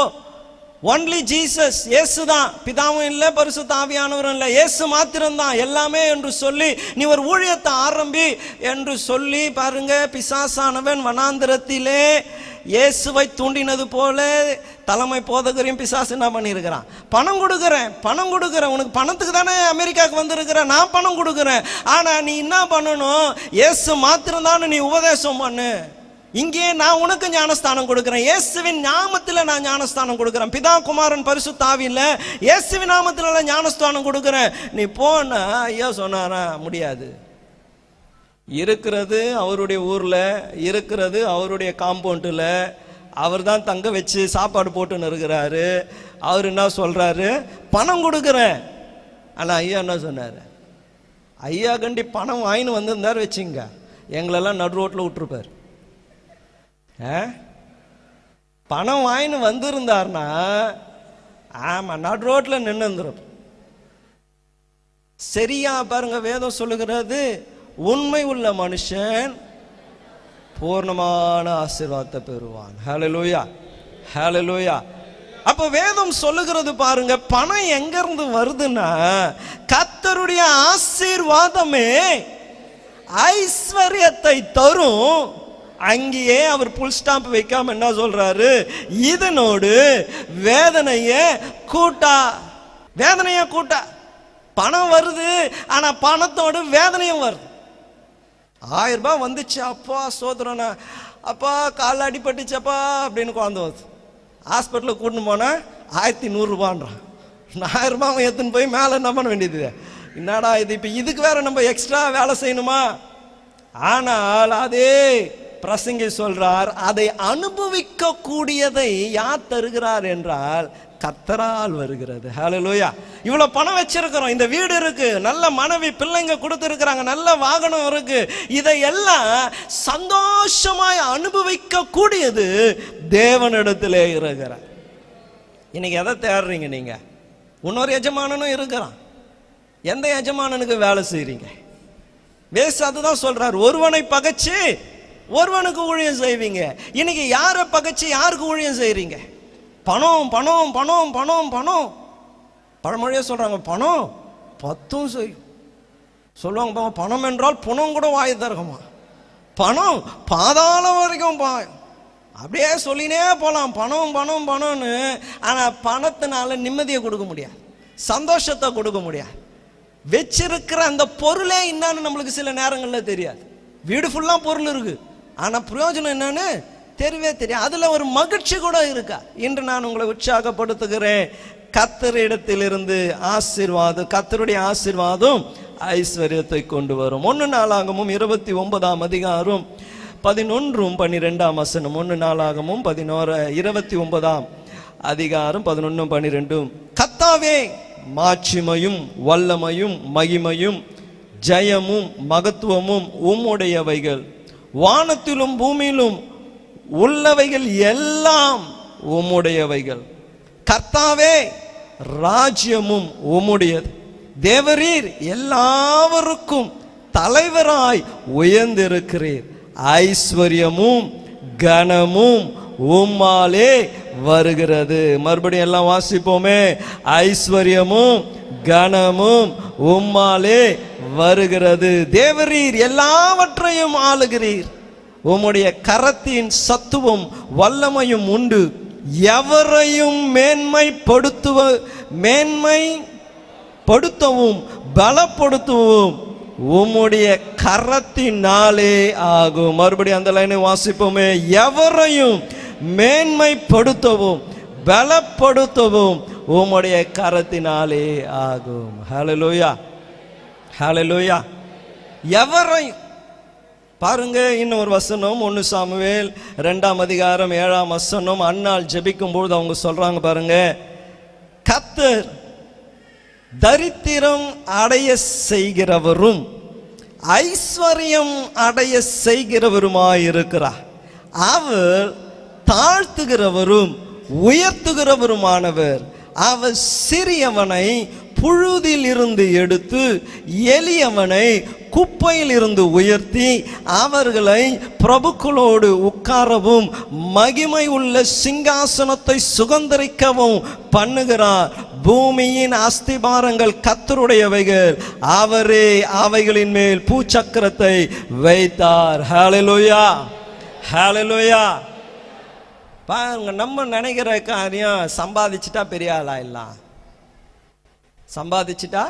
ஒன்லி ஜீசஸ், இயேசு தான், பிதாவும் இல்லை பரிசுத்த ஆவியானவரும் இல்லை, இயேசு மாத்திரம்தான் எல்லாமே என்று சொல்லி நீ ஒரு ஊழியத்தை ஆரம்பி என்று சொல்லி பாருங்க. பிசாசானவன் வனாந்திரத்திலே இயேசுவை தூண்டினது போல தலைமை போதகரையும் பிசாசு என்ன பண்ணியிருக்கிறான், பணம் கொடுக்குறேன் பணம் கொடுக்குறேன், உனக்கு பணத்துக்கு தானே அமெரிக்காவுக்கு வந்திருக்கிறேன், நான் பணம் கொடுக்குறேன், ஆனால் நீ என்ன பண்ணணும், இயேசு மாத்திரம்தான் நீ உபதேசம் பண்ணு. இங்கே நான் உனக்கு ஞானஸ்தானம் கொடுக்குறேன், இயேசுவின் நாமத்தில் நான் ஞானஸ்தானம் கொடுக்குறேன், பிதா குமாரன் பரிசுத்த ஆவியில இயேசுவின் நாமத்தில் ஞானஸ்தானம் கொடுக்குறேன். நீ போனா ஐயா சொன்னாரா, முடியாது. இருக்கிறது அவருடைய ஊரில், இருக்கிறது அவருடைய காம்பவுண்டில், அவர் தான் தங்க வச்சு சாப்பாடு போட்டுன்னு இருக்கிறாரு. அவர் என்ன சொல்கிறாரு, பணம் கொடுக்குறேன். ஆனால் ஐயா என்ன சொன்னார், ஐயா கண்டி பணம் வாங்கின்னு வந்திருந்தார் வச்சுங்க, எங்களெல்லாம் நடு ரோட்டில் விட்டுருப்பார். பணம் வாங்கின்னு வந்திருந்தார்னா ஆமாம் நடு ரோட்டில் நின்று இருந்துரும். சரியா பாருங்க, வேதம் சொல்லுகிறது, உண்மை உள்ள மனுஷன் பூர்ணமான ஆசீர்வாதத்தை பெறுவான். ஹல்லேலூயா, ஹல்லேலூயா. அப்போ வேதம் சொல்லுகிறது பாருங்க, பணம் எங்க இருந்து வருதுன்னா கர்த்தருடைய ஆசீர்வாதமே ஐஸ்வர்யத்தை தரும். அங்கேயே அவர் புல் ஸ்டாம்ப் வைக்காம என்ன சொல்றாரு, இதனோடு வேதனையே கூட்டா, வேதனையே கூட்டா. பணம் வருது, ஆனா பணத்தோடு வேதனையும் வருது. 1000 ரூபாய் வந்துச்சு, அப்பா சோதரனா, அப்பா காலில் அடிபட்டுச்சப்பா அப்படின்னு குழந்தை வருது. ஹாஸ்பிட்டலுக்கு கூட்டின்னு போனால் 1100 ரூபான்றான். 1000 ரூபாய் அவன் எடுத்துன்னு போய் மேலே என்ன பண்ண வேண்டியது, என்னடா இது, இப்போ இதுக்கு வேற நம்ம எக்ஸ்ட்ரா வேலை செய்யணுமா? ஆனால் அதே பிரசங்கி சொல்றார், அதை அனுபவிக்க கூடியதை யார் தருகிறார் என்றால் கர்த்தரால் வருகிறது. ஹல்லேலூயா. இவ்வளவு பணம் வச்சிருக்கிறோம், இந்த வீடு இருக்கு, நல்ல மனைவி பிள்ளைங்க கொடுத்துருக்கிறாங்க, நல்ல வாகனம் இருக்கு, இதையெல்லாம் சந்தோஷமாய் அனுபவிக்க கூடியது தேவனிடத்திலே இருக்கிறார். இன்னைக்கு எதை தேடுறீங்க நீங்க? இன்னொரு எஜமானனும் இருக்கிறான், எந்த எஜமானனுக்கு வேலை செய்றீங்க? வேஸ் அதுதான் சொல்றார், ஒருவனை பகைச்சு ஒருவனுக்கு ஊழியம் செய்வீங்க. இன்னைக்கு யாரை பகைச்சு யாருக்கு ஊழியம் செய்றீங்க? பணம் பணம் பணம் பணம் பணம். பழமொழியே சொல்றாங்க, பணம் 10 செய்யும் சொல்லுவாங்க. பணம் என்றால் பணம் கூட வாய் தரகமா, பணம் பாதாளம் வரைக்கும் பாயும், அப்படியே சொல்லினே போலாம், பணம் பணம் பணம்னு. ஆனா பணத்தினால நிம்மதியை கொடுக்க முடியாது, சந்தோஷத்தை கொடுக்க முடியாது. வச்சிருக்கிற அந்த பொருளே என்னன்னு நம்மளுக்கு சில நேரங்களில் தெரியாது. வீடு ஃபுல்லா பொருள் இருக்கு, ஆனா பிரயோஜனம் என்னன்னு தெரியவே தெரியாது. அதுல ஒரு மகிழ்ச்சி கூட இருக்கா? இன்று நான் உங்களை உற்சாகப்படுத்துகிறேன், கர்த்தரிடத்திலிருந்து ஆசீர்வாதம், கர்த்தருடைய ஆசீர்வாதம் ஐஸ்வர்யத்தை கொண்டு வரும். 1 நாளாகமும் 29ஆம் அதிகாரம் 11 12 வசனம். 1 நாளாகமும் 29ஆம் அதிகாரம் 11 12. கர்த்தாவே, மாட்சிமையும் வல்லமையும் மகிமையும் ஜெயமும் மகத்துவமும் உம்முடையவைகள், வானத்திலும் பூமியிலும் உள்ளவைகள் எல்லாம் உம்முடையவைகள். கர்த்தாவே, ராஜ்யமும் உம்முடையது, தேவரீர் எல்லாவருக்கும் தலைவராய் உயர்ந்திருக்கிறீர், ஐஸ்வர்யமும் கனமும் உம்மாலே வருகிறது. மறுபடியும் எல்லாம் வாசிப்போமே, ஐஸ்வர்யமும் கனமும் உம்மாலே வருகிறது, தேவரீர் எல்லாவற்றையும் ஆளுகிறீர், உம்முடைய கரத்தின் சத்துவம் வல்லமையும் உண்டு, எவரையும் மேன்மைப்படுத்தவும் பலப்படுத்தவும் உம்முடைய கரத்தினாலே ஆகும். மறுபடியும் அந்த லைனை வாசிப்போமே, எவரையும் மேன்மைப்படுத்தவும் பலப்படுத்தவும் உம்முடைய கரத்தினாலே ஆகும். ஹல்லேலூயா, ஹல்லேலூயா. எவரையும் பாருங்க. இன்னொரு வசனம், 1 சாமுவேல் 2ஆம் அதிகாரம் 7ஆம் வசனம். அன்னாள் ஜெபிக்கும் பொழுது அவங்க சொல்றாங்க பாருங்க, கர்த்தர் தரித்திரம் அடைய செய்கிறவரும் ஐஸ்வர்யம் அடைய செய்கிறவருமாயிருக்கிறார், அவர் தாழ்த்துகிறவரும் உயர்த்துகிறவருமானவர். அவர் சிறியவனை புழுதில் இருந்து எடுத்து எளியவனை குப்பையில் இருந்து உயர்த்தி அவர்களை பிரபுக்களோடு உட்காரவும் மகிமை உள்ள சிங்காசனத்தை சுதந்தரிக்கவும் பண்ணுகிறார். பூமியின் அஸ்திபாரங்கள் கர்த்தருடையவைகள், அவரே அவைகளின் மேல் பூச்சக்கரத்தை வைத்தார். ஹல்லேலூயா, ஹல்லேலூயா. பாருங்க, நம்ம நினைக்கிற காரியம் சம்பாதிச்சுட்டா பெரிய ஆளா இல்ல, சம்பாதிச்சுட்டா.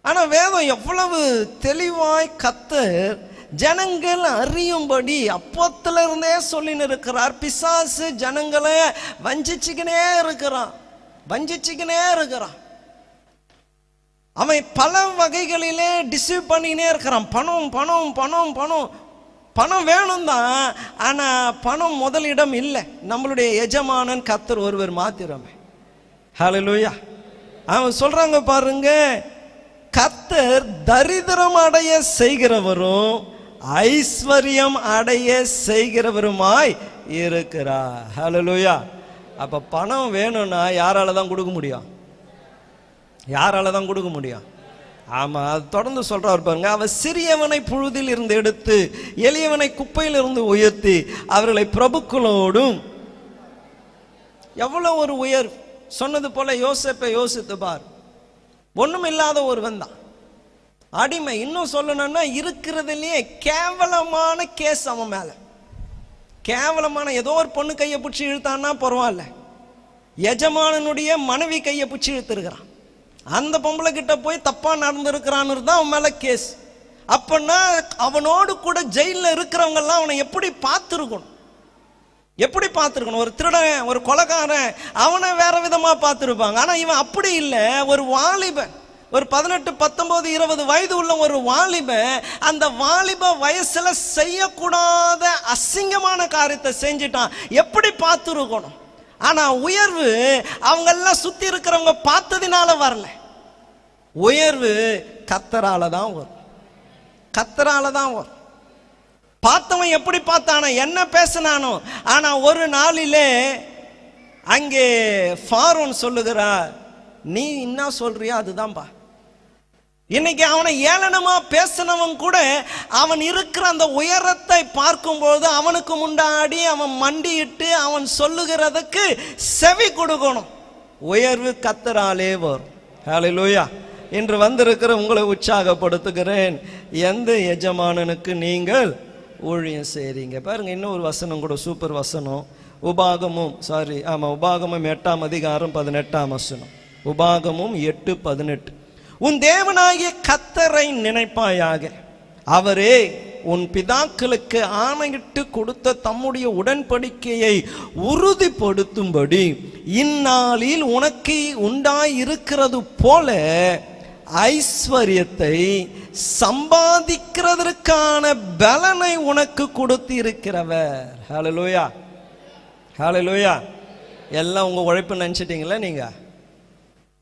ஆனா வேதம் எவ்வளவு தெளிவாய் கர்த்தர் ஜனங்கள் அறியும்படி அப்போத்துல இருந்தே சொல்லின்னு இருக்கிறார். பிசாசு ஜனங்களை வஞ்சிச்சுக்கினே இருக்கிறான், வஞ்சிச்சுக்கினே இருக்கிறான். அவன் பல வகைகளிலே டிசீவ் பண்ணினே இருக்கிறான். பணம் பணம் பணம் பணம் பணம் வேணும் தான், ஆனா பணம் முதலிடம் இல்லை. நம்மளுடைய எஜமானன் கர்த்தர் ஒருவர் மாத்திரமே. ஹல்லேலூயா. அவன் சொல்றாங்க பாருங்க, கர்த்தர் தரித்திரம் அடைய செய்கிறவரும் ஐஸ்வர்யம் அடைய செய்கிறவருமாய் இருக்கிறார். ஹல்லேலூயா. அப்ப பணம் வேணும்னா யாரால தான் கொடுக்க முடியும்? யாரால தான் கொடுக்க முடியும்? ஆமா, அது தொடர்ந்து சொல்றாரு பாருங்க. அவர் சிறியவனை புழுதில் இருந்து எடுத்து எளியவனை குப்பையில் இருந்து உயர்த்தி அவர்களை பிரபுக்களோடும். எவ்வளவு ஒரு உயர்! சொன்னது போல யோசேப்பை யோசித்து பார். ஒண்ணும் இல்லாத ஒருவன் தான், அடிமை. இன்னும் சொல்லணும்னா இருக்கிறதுலயே கேவலமான கேஸ் அவன் மேல. கேவலமான ஏதோ ஒரு பொண்ணு கையை பிடிச்சி இழுத்தான்னா பரவாயில்ல, எஜமானனுடைய மனைவி கையை பிடிச்சி இழுத்துருக்கிறான். அந்த பொம்பளை கிட்ட போய் தப்பா நடந்திருக்கிறான்னு தான் அவன் மேல கேஸ். அப்படின்னா அவனோடு கூட ஜெயில இருக்கிறவங்க எல்லாம் அவனை எப்படி பார்த்துருக்கணும்? எப்படி பார்த்துருக்கணும்? ஒரு திருடன், ஒரு கொலைகாரன், அவனை வேற விதமா பார்த்துருப்பாங்க. ஆனா இவன் அப்படி இல்லை. ஒரு வாலிபன், ஒரு 18, 19, 20 வயது உள்ள ஒரு வாலிபன், அந்த வாலிப வயசுல செய்யக்கூடாத அசிங்கமான காரியத்தை செஞ்சிட்டான். எப்படி பார்த்துருக்கணும்? ஆனா உயர்வு அவங்க எல்லாம் சுத்தி இருக்கிறவங்க பார்த்ததினால வரல. உயர்வு கர்த்தரால தான் வரும், கர்த்தரால தான் வரும். பார்த்தவன் எப்படி பார்த்தானோ, என்ன பேசினானோ. ஆனா ஒரு நாளிலே அங்கே ஃபாரோன் சொல்லுகிறார், நீ என்ன சொல்றியா அதுதான்பா. இன்னைக்கு அவனை ஏளனமா பேசினவன் கூட அவன் இருக்கிற அந்த உயரத்தை பார்க்கும்போது அவனுக்கு முன்னாடி அவன் மண்டியிட்டு அவன் சொல்லுகிறதுக்கு செவி கொடுக்கணும். உயர்வு கர்த்தராலே வரும். ஹல்லேலூயா. இன்று வந்திருக்கிற உங்களை உற்சாகப்படுத்துகிறேன். எந்த எஜமானனுக்கு நீங்கள் ஊழியம் செய்றீங்க? பாருங்க, இன்னொரு வசனம் கூட சூப்பர் வசனம். உபாகமும் 8ஆம் அதிகாரம் 18ஆம் வசனம். உபாகமும் 8:18. உன் தேவனாகிய கர்த்தரை நினைப்பாயாக, அவரே உன் பிதாக்களுக்கு ஆணையிட்டு கொடுத்த தம்முடைய உடன்படிக்கையை உறுதிப்படுத்தும்படி இந்நாளில் உனக்கு உண்டாயிருக்கிறது போல ஐஸ்வர்யத்தை சம்பாதிக்கிறதற்கான பலனை உனக்கு கொடுத்து இருக்கிறவர். ஹல்லேலூயா, ஹல்லேலூயா. எல்லாம் உங்க உழைப்பு நினைச்சிட்டீங்களா? நீங்க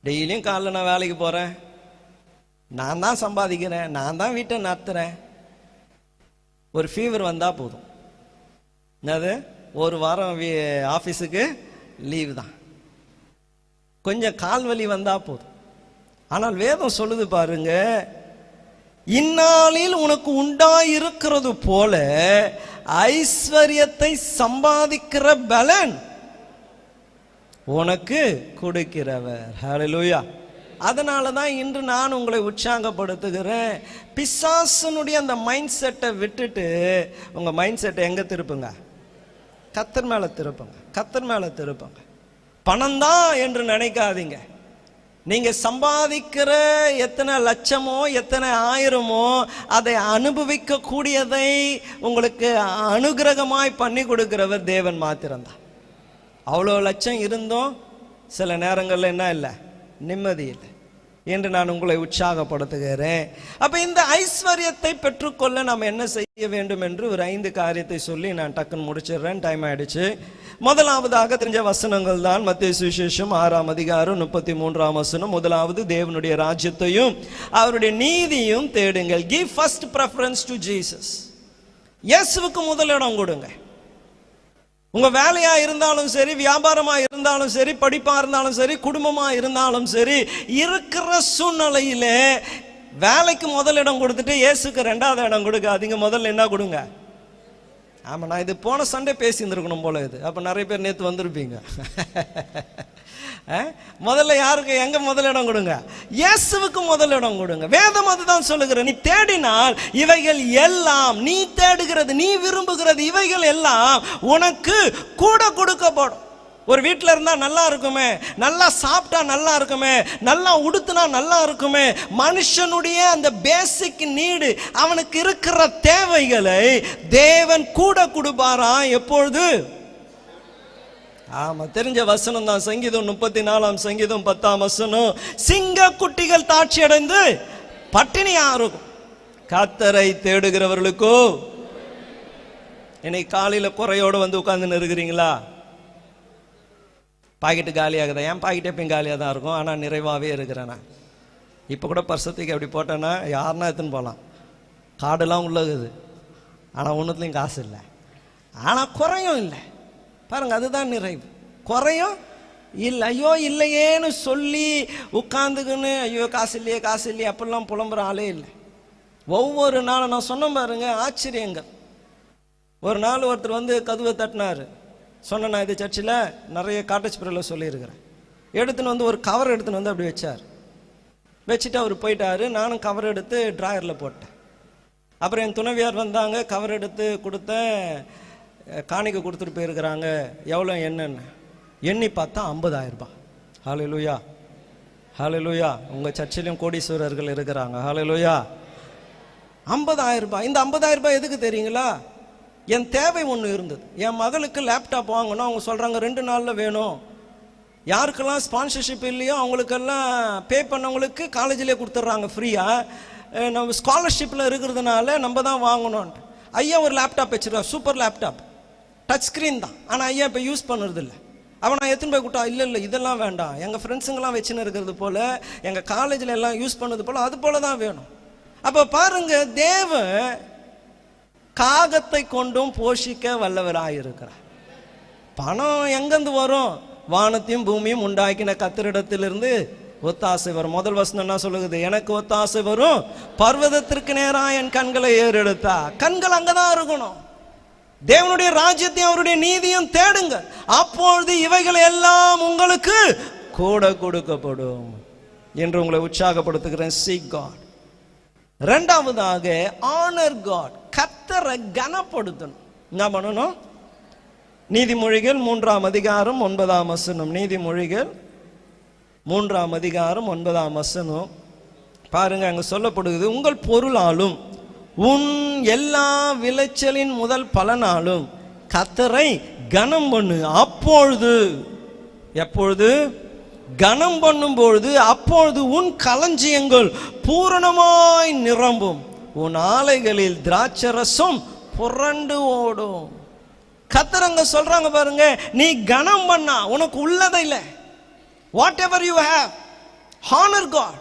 டெய்லியும் காலைல நான் வேலைக்கு போறேன், நான் தான் சம்பாதிக்கிறேன், நான் தான் வீட்டை நடத்துறேன். ஒரு ஃபீவர் வந்தா போதும், என்னது ஒரு வாரம் ஆஃபீஸுக்கு லீவு தான், கொஞ்சம் கால் வலி வந்தா போதும். ஆனால் வேதம் சொல்லுது பாருங்க, இந்நாளில் உனக்கு உண்டாயிருக்கிறது போல ஐஸ்வர்யத்தை சம்பாதிக்கிற பலன் உனக்கு கொடுக்கிறவர். ஹல்லேலூயா. அதனால தான் இன்று நான் உங்களை உற்சாகப்படுத்துகிறேன். பிசாசனுடைய அந்த மைண்ட் செட்டை விட்டுட்டு உங்க மைண்ட் செட்டை எங்க திருப்புங்க? கர்த்தர் மேல திருப்புங்க, கர்த்தர் மேல திருப்புங்க. பணம் தான் என்று நினைக்காதீங்க. நீங்க சம்பாதிக்கிற எத்தனை லட்சமோ எத்தனை ஆயிரமோ அதை அனுபவிக்க கூடியதை உங்களுக்கு அனுகிரகமாய் பண்ணி கொடுக்கிறவர் தேவன் மாத்திரம்தான். அவ்வளோ லட்சம் இருந்தும் சில நேரங்களில் என்ன இல்லை, நிம்மதி இல்லை என்று நான் உங்களை உற்சாகப்படுத்துகிறேன். அப்ப இந்த ஐஸ்வர்யத்தை பெற்றுக்கொள்ள நாம் என்ன செய்ய வேண்டும் என்று ஒரு 5 காரியத்தை சொல்லி நான் டக்குன்னு முடிச்சிடுறேன், டைம் ஆயிடுச்சு. முதலாவதாக தெரிஞ்ச வசனங்கள் தான் மத்தேயு சுவிசேஷம் 6ஆம் அதிகாரம் 33ஆம் வசனம். முதலாவது தேவனுடைய ராஜ்யத்தையும் அவருடைய நீதியும் தேடுங்கள். Give first preference to Jesus. இயேசுவுக்கு முதலிடம் கொடுங்க. உங்க வேலையா இருந்தாலும் சரி, வியாபாரமா இருந்தாலும் சரி, படிப்பா இருந்தாலும் சரி, குடும்பமா இருந்தாலும் சரி, இருக்கிற சூழ்நிலையிலே வேலைக்கு முதலிடம் கொடுத்துட்டு இயேசுக்கு 2வது இடம் கொடுக்காதீங்க. முதல்ல என்ன கொடுங்க? ஆமா, நான் இது போன சண்டே பேசியிருந்துருக்கணும் போல இது. அப்ப நிறைய பேர் நேற்று வந்திருப்பீங்க. முதல்ல யாருக்கு எங்க முதலிடம் கொடுங்க? இயேசுவுக்கு முதலிடம் கொடுங்க. வேதம் அதுதான் சொல்லுகிற. நீ தேடினால் இவைகள் எல்லாம், நீ தேடுகிறது, நீ விரும்புகிறது, இவைகள் எல்லாம் உனக்கு கூட கொடுக்கப்படும். ஒரு வீட்டில் இருந்தால் நல்லா இருக்குமே, நல்லா சாப்பிட்டா நல்லா இருக்குமே, நல்லா உடுத்துனா நல்லா இருக்குமே. மனுஷனுடைய அந்த பேசிக் நீடு, அவனுக்கு இருக்கிற தேவைகளை தேவன் கூட கொடுப்பாரா? எப்பொழுது? ஆமா, தெரிஞ்ச வசனம் தான். சங்கீதம் 34 சங்கீதம் 10 சிங்க குட்டிகள் தாட்சி அடைந்து பட்டினியா இருக்கும், கர்த்தரை தேடுகிறவர்களுக்கோ. இன்னைக்கு காலையில குறையோடு வந்து உட்கார்ந்து இருக்கிறீங்களா? பாக்கெட்டு காலியாகுதா? என் பாக்கெட் எப்பயும் காலியாக தான் இருக்கும், ஆனால் நிறைவாகவே இருக்கிறேன். நான் இப்போ கூட பர்சத்துக்கு அப்படி போட்டேன்னா யாருன்னா எடுத்துன்னு போகலாம். கார்டெல்லாம் உள்ளகுது, ஆனால் ஒன்றுத்துலையும் காசு இல்லை, ஆனால் குறையும் இல்லை. பாருங்கள், அதுதான் நிறைவு. குறையும் இல்லை. ஐயோ இல்லையேன்னு சொல்லி உட்காந்துக்குன்னு ஐயோ காசு இல்லையே காசு இல்லையே அப்படிலாம் புலம்புற ஆளே இல்லை. ஒவ்வொரு நாளும் நான் சொன்ன பாருங்க ஆச்சரியங்கள். ஒரு நாள் ஒருத்தர் வந்து கதவை தட்டினார். சொன்ன, நான் இது சர்ச்சில் நிறைய காட்டேஜ் பிரிவில் சொல்லியிருக்கிறேன். எடுத்துன்னு வந்து ஒரு கவர் எடுத்துன்னு வந்து அப்படி வச்சார். வச்சுட்டு அவர் போயிட்டார். நானும் கவர் எடுத்து ட்ராயரில் போட்டேன். அப்புறம் என் துணைவியார் வந்தாங்க, கவர் எடுத்து கொடுத்தேன். காணிக்கை கொடுத்துட்டு போயிருக்கிறாங்க. எவ்வளோ என்னன்னு எண்ணி பார்த்தா 50,000 ரூபாய். ஹல்லேலூயா, ஹல்லேலூயா. உங்கள் சர்ச்சிலையும் கோடீஸ்வரர்கள் இருக்கிறாங்க. ஹல்லேலூயா. 50,000 ரூபாய். இந்த 50,000 ரூபாய் எதுக்கு தெரியுங்களா? என் தேவை ஒன்று இருந்தது. என் மகளுக்கு லேப்டாப் வாங்கணும். அவங்க சொல்கிறாங்க 2 நாளில் வேணும். யாருக்கெல்லாம் ஸ்பான்சர்ஷிப் இல்லையோ அவங்களுக்கெல்லாம் பே பண்ணவங்களுக்கு காலேஜிலே கொடுத்துட்றாங்க ஃப்ரீயாக. நம்ம ஸ்காலர்ஷிப்பில் இருக்கிறதுனால நம்ம தான் வாங்கணும்ன்ட்டு ஐயா ஒரு லேப்டாப் வச்சுருவா. சூப்பர் லேப்டாப், டச் ஸ்க்ரீன் தான். ஆனால் ஐயா இப்போ யூஸ் பண்ணுறது இல்லை. அவன் நான் எத்தனை போய் கூட்டா, இல்லை இதெல்லாம் வேண்டாம், எங்கள் ஃப்ரெண்ட்ஸுங்கெல்லாம் வச்சுன்னு இருக்கிறது போல், எங்கள் காலேஜில் எல்லாம் யூஸ் பண்ணது போல், அது போல தான் வேணும். அப்போ பாருங்க, தேவன் காகத்தை கொண்டும் போஷிக்க வல்லவராயிருக்கிறார். பணம் எங்கேருந்து வரும்? வானத்தையும் பூமியும் உண்டாக்கின கர்த்தரிடத்திலிருந்து ஒத்தாசை வரும். முதல் வசனம் என்ன சொல்லுகிறது? எனக்கு ஒத்தாசை வரும் பர்வதத்திற்கு நேராக என் கண்களை ஏறெடுத்தா. கண்கள் அங்கதான் இருக்கணும். தேவனுடைய ராஜ்யத்தையும் அவருடைய நீதியும் தேடுங்க, அப்பொழுது இவைகள் எல்லாம் உங்களுக்கு கூட கொடுக்கப்படும் என்று உங்களை உற்சாகப்படுத்துகிறேன். Seek God. 2வதாக honor God. கர்த்தரை கனப்படுத்தணும். என்ன பண்ணணும்? நீதிமொழிகள் 3ஆம் அதிகாரம் 9ஆம் வசனம். நீதிமொழிகள் 3ஆம் அதிகாரம் 9ஆம் வசனம் பாருங்க. அங்க சொல்லப்படுகிறது, உங்கள் பொருளாலும் உன் எல்லா விளைச்சலின் முதல் பலனாலும் கர்த்தரை கனம் பண்ணு. அப்பொழுது, எப்பொழுது? கனம் பண்ணும் பொழுது அப்பொழுது உன் களஞ்சியங்கள் பூரணமாய் நிரம்பும், உன் ஆலைகளில் திராட்சரசம் புரண்டு ஓடும். கர்த்தரங்க சொல்றாங்க பாருங்க, நீ கனம் பண்ணா உனக்கு உள்ளதை இல்லை. Whatever you have, honour God.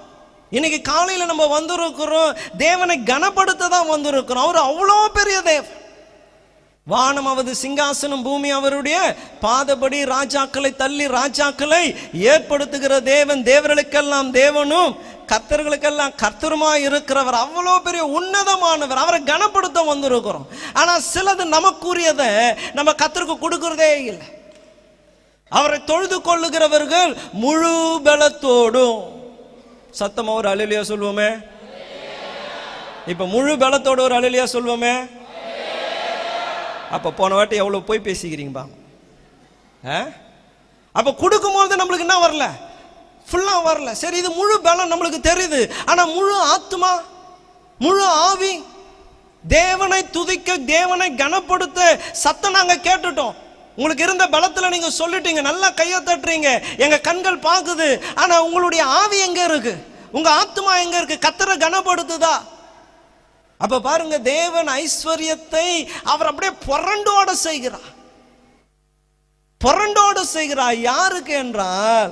இன்னைக்கு காலையில் நம்ம வந்திருக்கிறோம், தேவனை கனப்படுத்த தான் வந்திருக்கிறோம். அவர் அவ்வளோ பெரிய தேவன். வானம் அவரது சிங்காசனம், பூமி அவருடைய பாதபடி. ராஜாக்களை தள்ளி ராஜாக்களை ஏற்படுத்துகிற தேவன், தேவர்களுக்கெல்லாம் தேவனும் கர்த்தர்களுக்கெல்லாம் கர்த்தருமாய் இருக்கிறவர். அவ்வளோ பெரிய உன்னதமானவர். அவரை கனப்படுத்த வந்திருக்கிறோம். ஆனால் சிலது நமக்குரியதை நம்ம கர்த்தருக்கு கொடுக்கிறதே இல்லை. அவரை தொழுது கொள்ளுகிறவர்கள் முழு பலத்தோடும், சத்தமா ஒரு அல்லேலூயா சொல்வோமே. இப்ப முழு பலத்தோடு ஒரு அல்லேலூயா சொல்வோமே. அப்ப போன வாட்டி எவ்வளவு போய் பேசிக்கிறீங்க. அப்ப கொடுக்கும்போது நம்மளுக்கு என்ன வரல? ஃபுல்லா வரல. சரி, இது முழு பலம் நம்மளுக்கு தெரியுது. ஆனா முழு ஆத்மா, முழு ஆவி, தேவனை துதிக்க, தேவனை கனப்படுத்த சத்தம் நாங்க கேட்டுட்டோம். உங்களுக்கு இருந்த பலத்துல நீங்க சொல்லிட்டீங்க, நல்லா கையை தட்டுறீங்க, எங்க கண்கள் பாக்குது. ஆனா உங்களுடைய ஆவி எங்க இருக்கு? உங்க ஆத்மா எங்க இருக்கு? கர்த்தரை கனப்படுத்துதா? அப்ப பாருங்க, தேவன் ஐஸ்வர்யத்தை அவர் அப்படியே புரண்டோட செய்கிறார். புரண்டோட செய்கிறார். யாருக்கு என்றால்,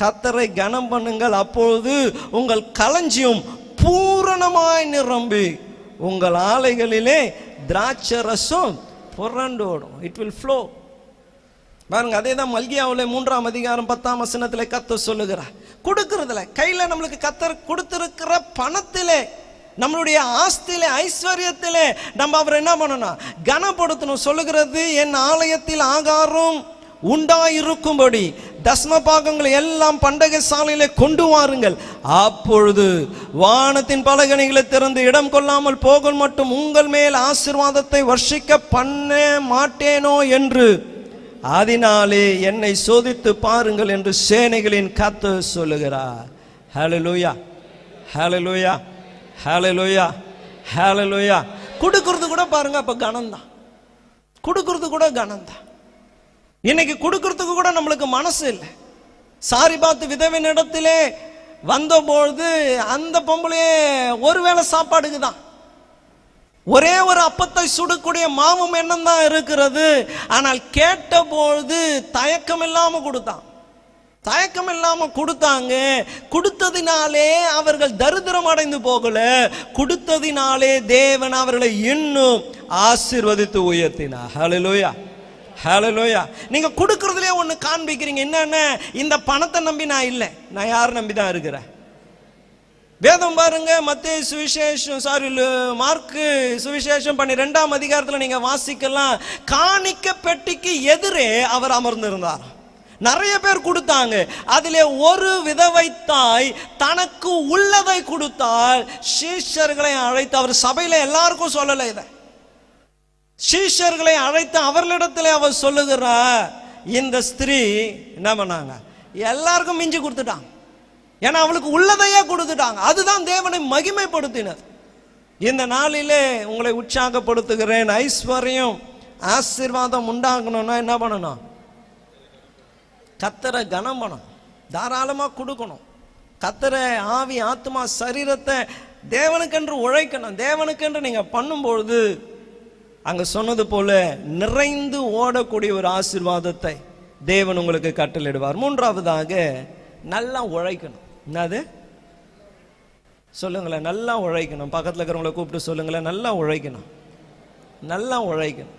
கர்த்தரை கனம் பண்ணுங்கள், அப்பொழுது உங்கள் களஞ்சியம் பூரணமாய் நிரம்பி உங்கள் ஆலைகளிலே திராட்சை ரசம் புரண்டோடும். It will flow. பாருங்க, அதே தான் மல்கியாவில் 3ஆம் அதிகாரம் 10ஆம் வசனத்தில் கர்த்தர் சொல்லுகிறார். கொடுக்கறதுல, கையில் நம்மளுக்கு கர்த்தர் கொடுத்திருக்கிற பணத்திலே, நம்மளுடைய ஆஸ்தியிலே, ஐஸ்வர்யத்திலே நம்ம அவர் என்ன பண்ணணும்? கனப்படுத்தணும். சொல்லுகிறது, என் ஆலயத்தில் ஆகாரம் உண்டாயிருக்கும்படி தஸ்ம பாகங்களை எல்லாம் பண்டகை சாலையிலே கொண்டு வாருங்கள். அப்பொழுது வானத்தின் பலகணிகளை திறந்து இடம் கொள்ளாமல் போகும் மட்டும் உங்கள் மேல் ஆசீர்வாதத்தை வர்ஷிக்க பண்ண மாட்டேனோ என்று அதனாலே என்னை சோதித்து பாருங்கள் என்று சேனைகளின் கர்த்தர் சொல்லுகிறார். ஹல்லேலூயா, ஹல்லேலூயா, ஹல்லேலூயா, ஹல்லேலூயா. கொடுக்கறது கூட பாருங்க, அப்ப கனம்தான். கொடுக்கறது கூட கனம்தான். இன்னைக்கு கொடுக்கறதுக்கு கூட நம்மளுக்கு மனசு இல்லை. சாரிபாத் விதவின் இடத்திலே வந்தபொழுது அந்த பொம்பளையே ஒருவேளை சாப்பாடுக்கு தான், ஒரே ஒரு அப்பத்தை சுடக்கூடிய மாவும் எண்ணம் தான் இருக்கிறது. ஆனால் கேட்டபொழுது தயக்கம் இல்லாம கொடுத்தான், தயக்கம் இல்லாம கொடுத்தாங்க. கொடுத்ததினாலே அவர்கள் தரித்திரம் அடைந்து போகல, கொடுத்ததினாலே தேவன் அவர்களை இன்னும் ஆசீர்வதித்து உயர்த்தினார். ஹல்லேலூயா, ஹல்லேலூயா. நீங்க கொடுக்கறதுலயே ஒண்ணு காண்பிக்கிறீங்க. என்னன்னா, இந்த பணத்தை நம்பி நான் இல்லை, நான் யாரை நம்பி தான் இருக்கிறேன். வேதம் பாருங்க, மத்தேயு சுவிசேஷம், மார்க்கு சுவிசேஷம் 12ஆம் அதிகாரத்தில் நீங்க வாசிக்கலாம். காணிக்க பெட்டிக்கு எதிரே அவர் அமர்ந்திருந்தார். நிறைய பேர் கொடுத்தாங்க. அதிலே ஒரு விதவை தாய் தனக்கு உள்ளதை கொடுத்தால் சீஷர்களை அழைத்து, அவர் சபையில எல்லாருக்கும் சொல்லலை, இதை சீஷர்களை அழைத்து அவர்களிடத்தில் அவர் சொல்லுகிறார். இந்த ஸ்திரீ என்ன பண்ணாங்க? எல்லாருக்கும் மிஞ்சி கொடுத்துட்டாங்க. ஏன்னா அவளுக்கு உள்ளதையே கொடுத்துட்டாங்க. அதுதான் தேவனை மகிமைப்படுத்தினர். இந்த நாளிலே உங்களை உற்சாகப்படுத்துகிறேன். ஐஸ்வர்யம், ஆசீர்வாதம் உண்டாகணும்னா என்ன பண்ணணும்? கர்த்தரை கனம் பண்ணணும், தாராளமாக கொடுக்கணும். கர்த்தரை ஆவி, ஆத்மா, சரீரத்தை தேவனுக்கென்று உழைக்கணும். தேவனுக்கென்று நீங்கள் பண்ணும்பொழுது அங்க சொன்னது போல நிறைந்து ஓடக்கூடிய ஒரு ஆசீர்வாதத்தை தேவன் உங்களுக்கு கட்டளையிடுவார். 3ஆவதாக நல்லா உழைக்கணும். என்னது சொல்லுங்களேன்? நல்லா உழைக்கணும். பக்கத்தில் இருக்கிறவங்களை கூப்பிட்டு சொல்லுங்களேன், நல்லா உழைக்கணும், நல்லா உழைக்கணும்.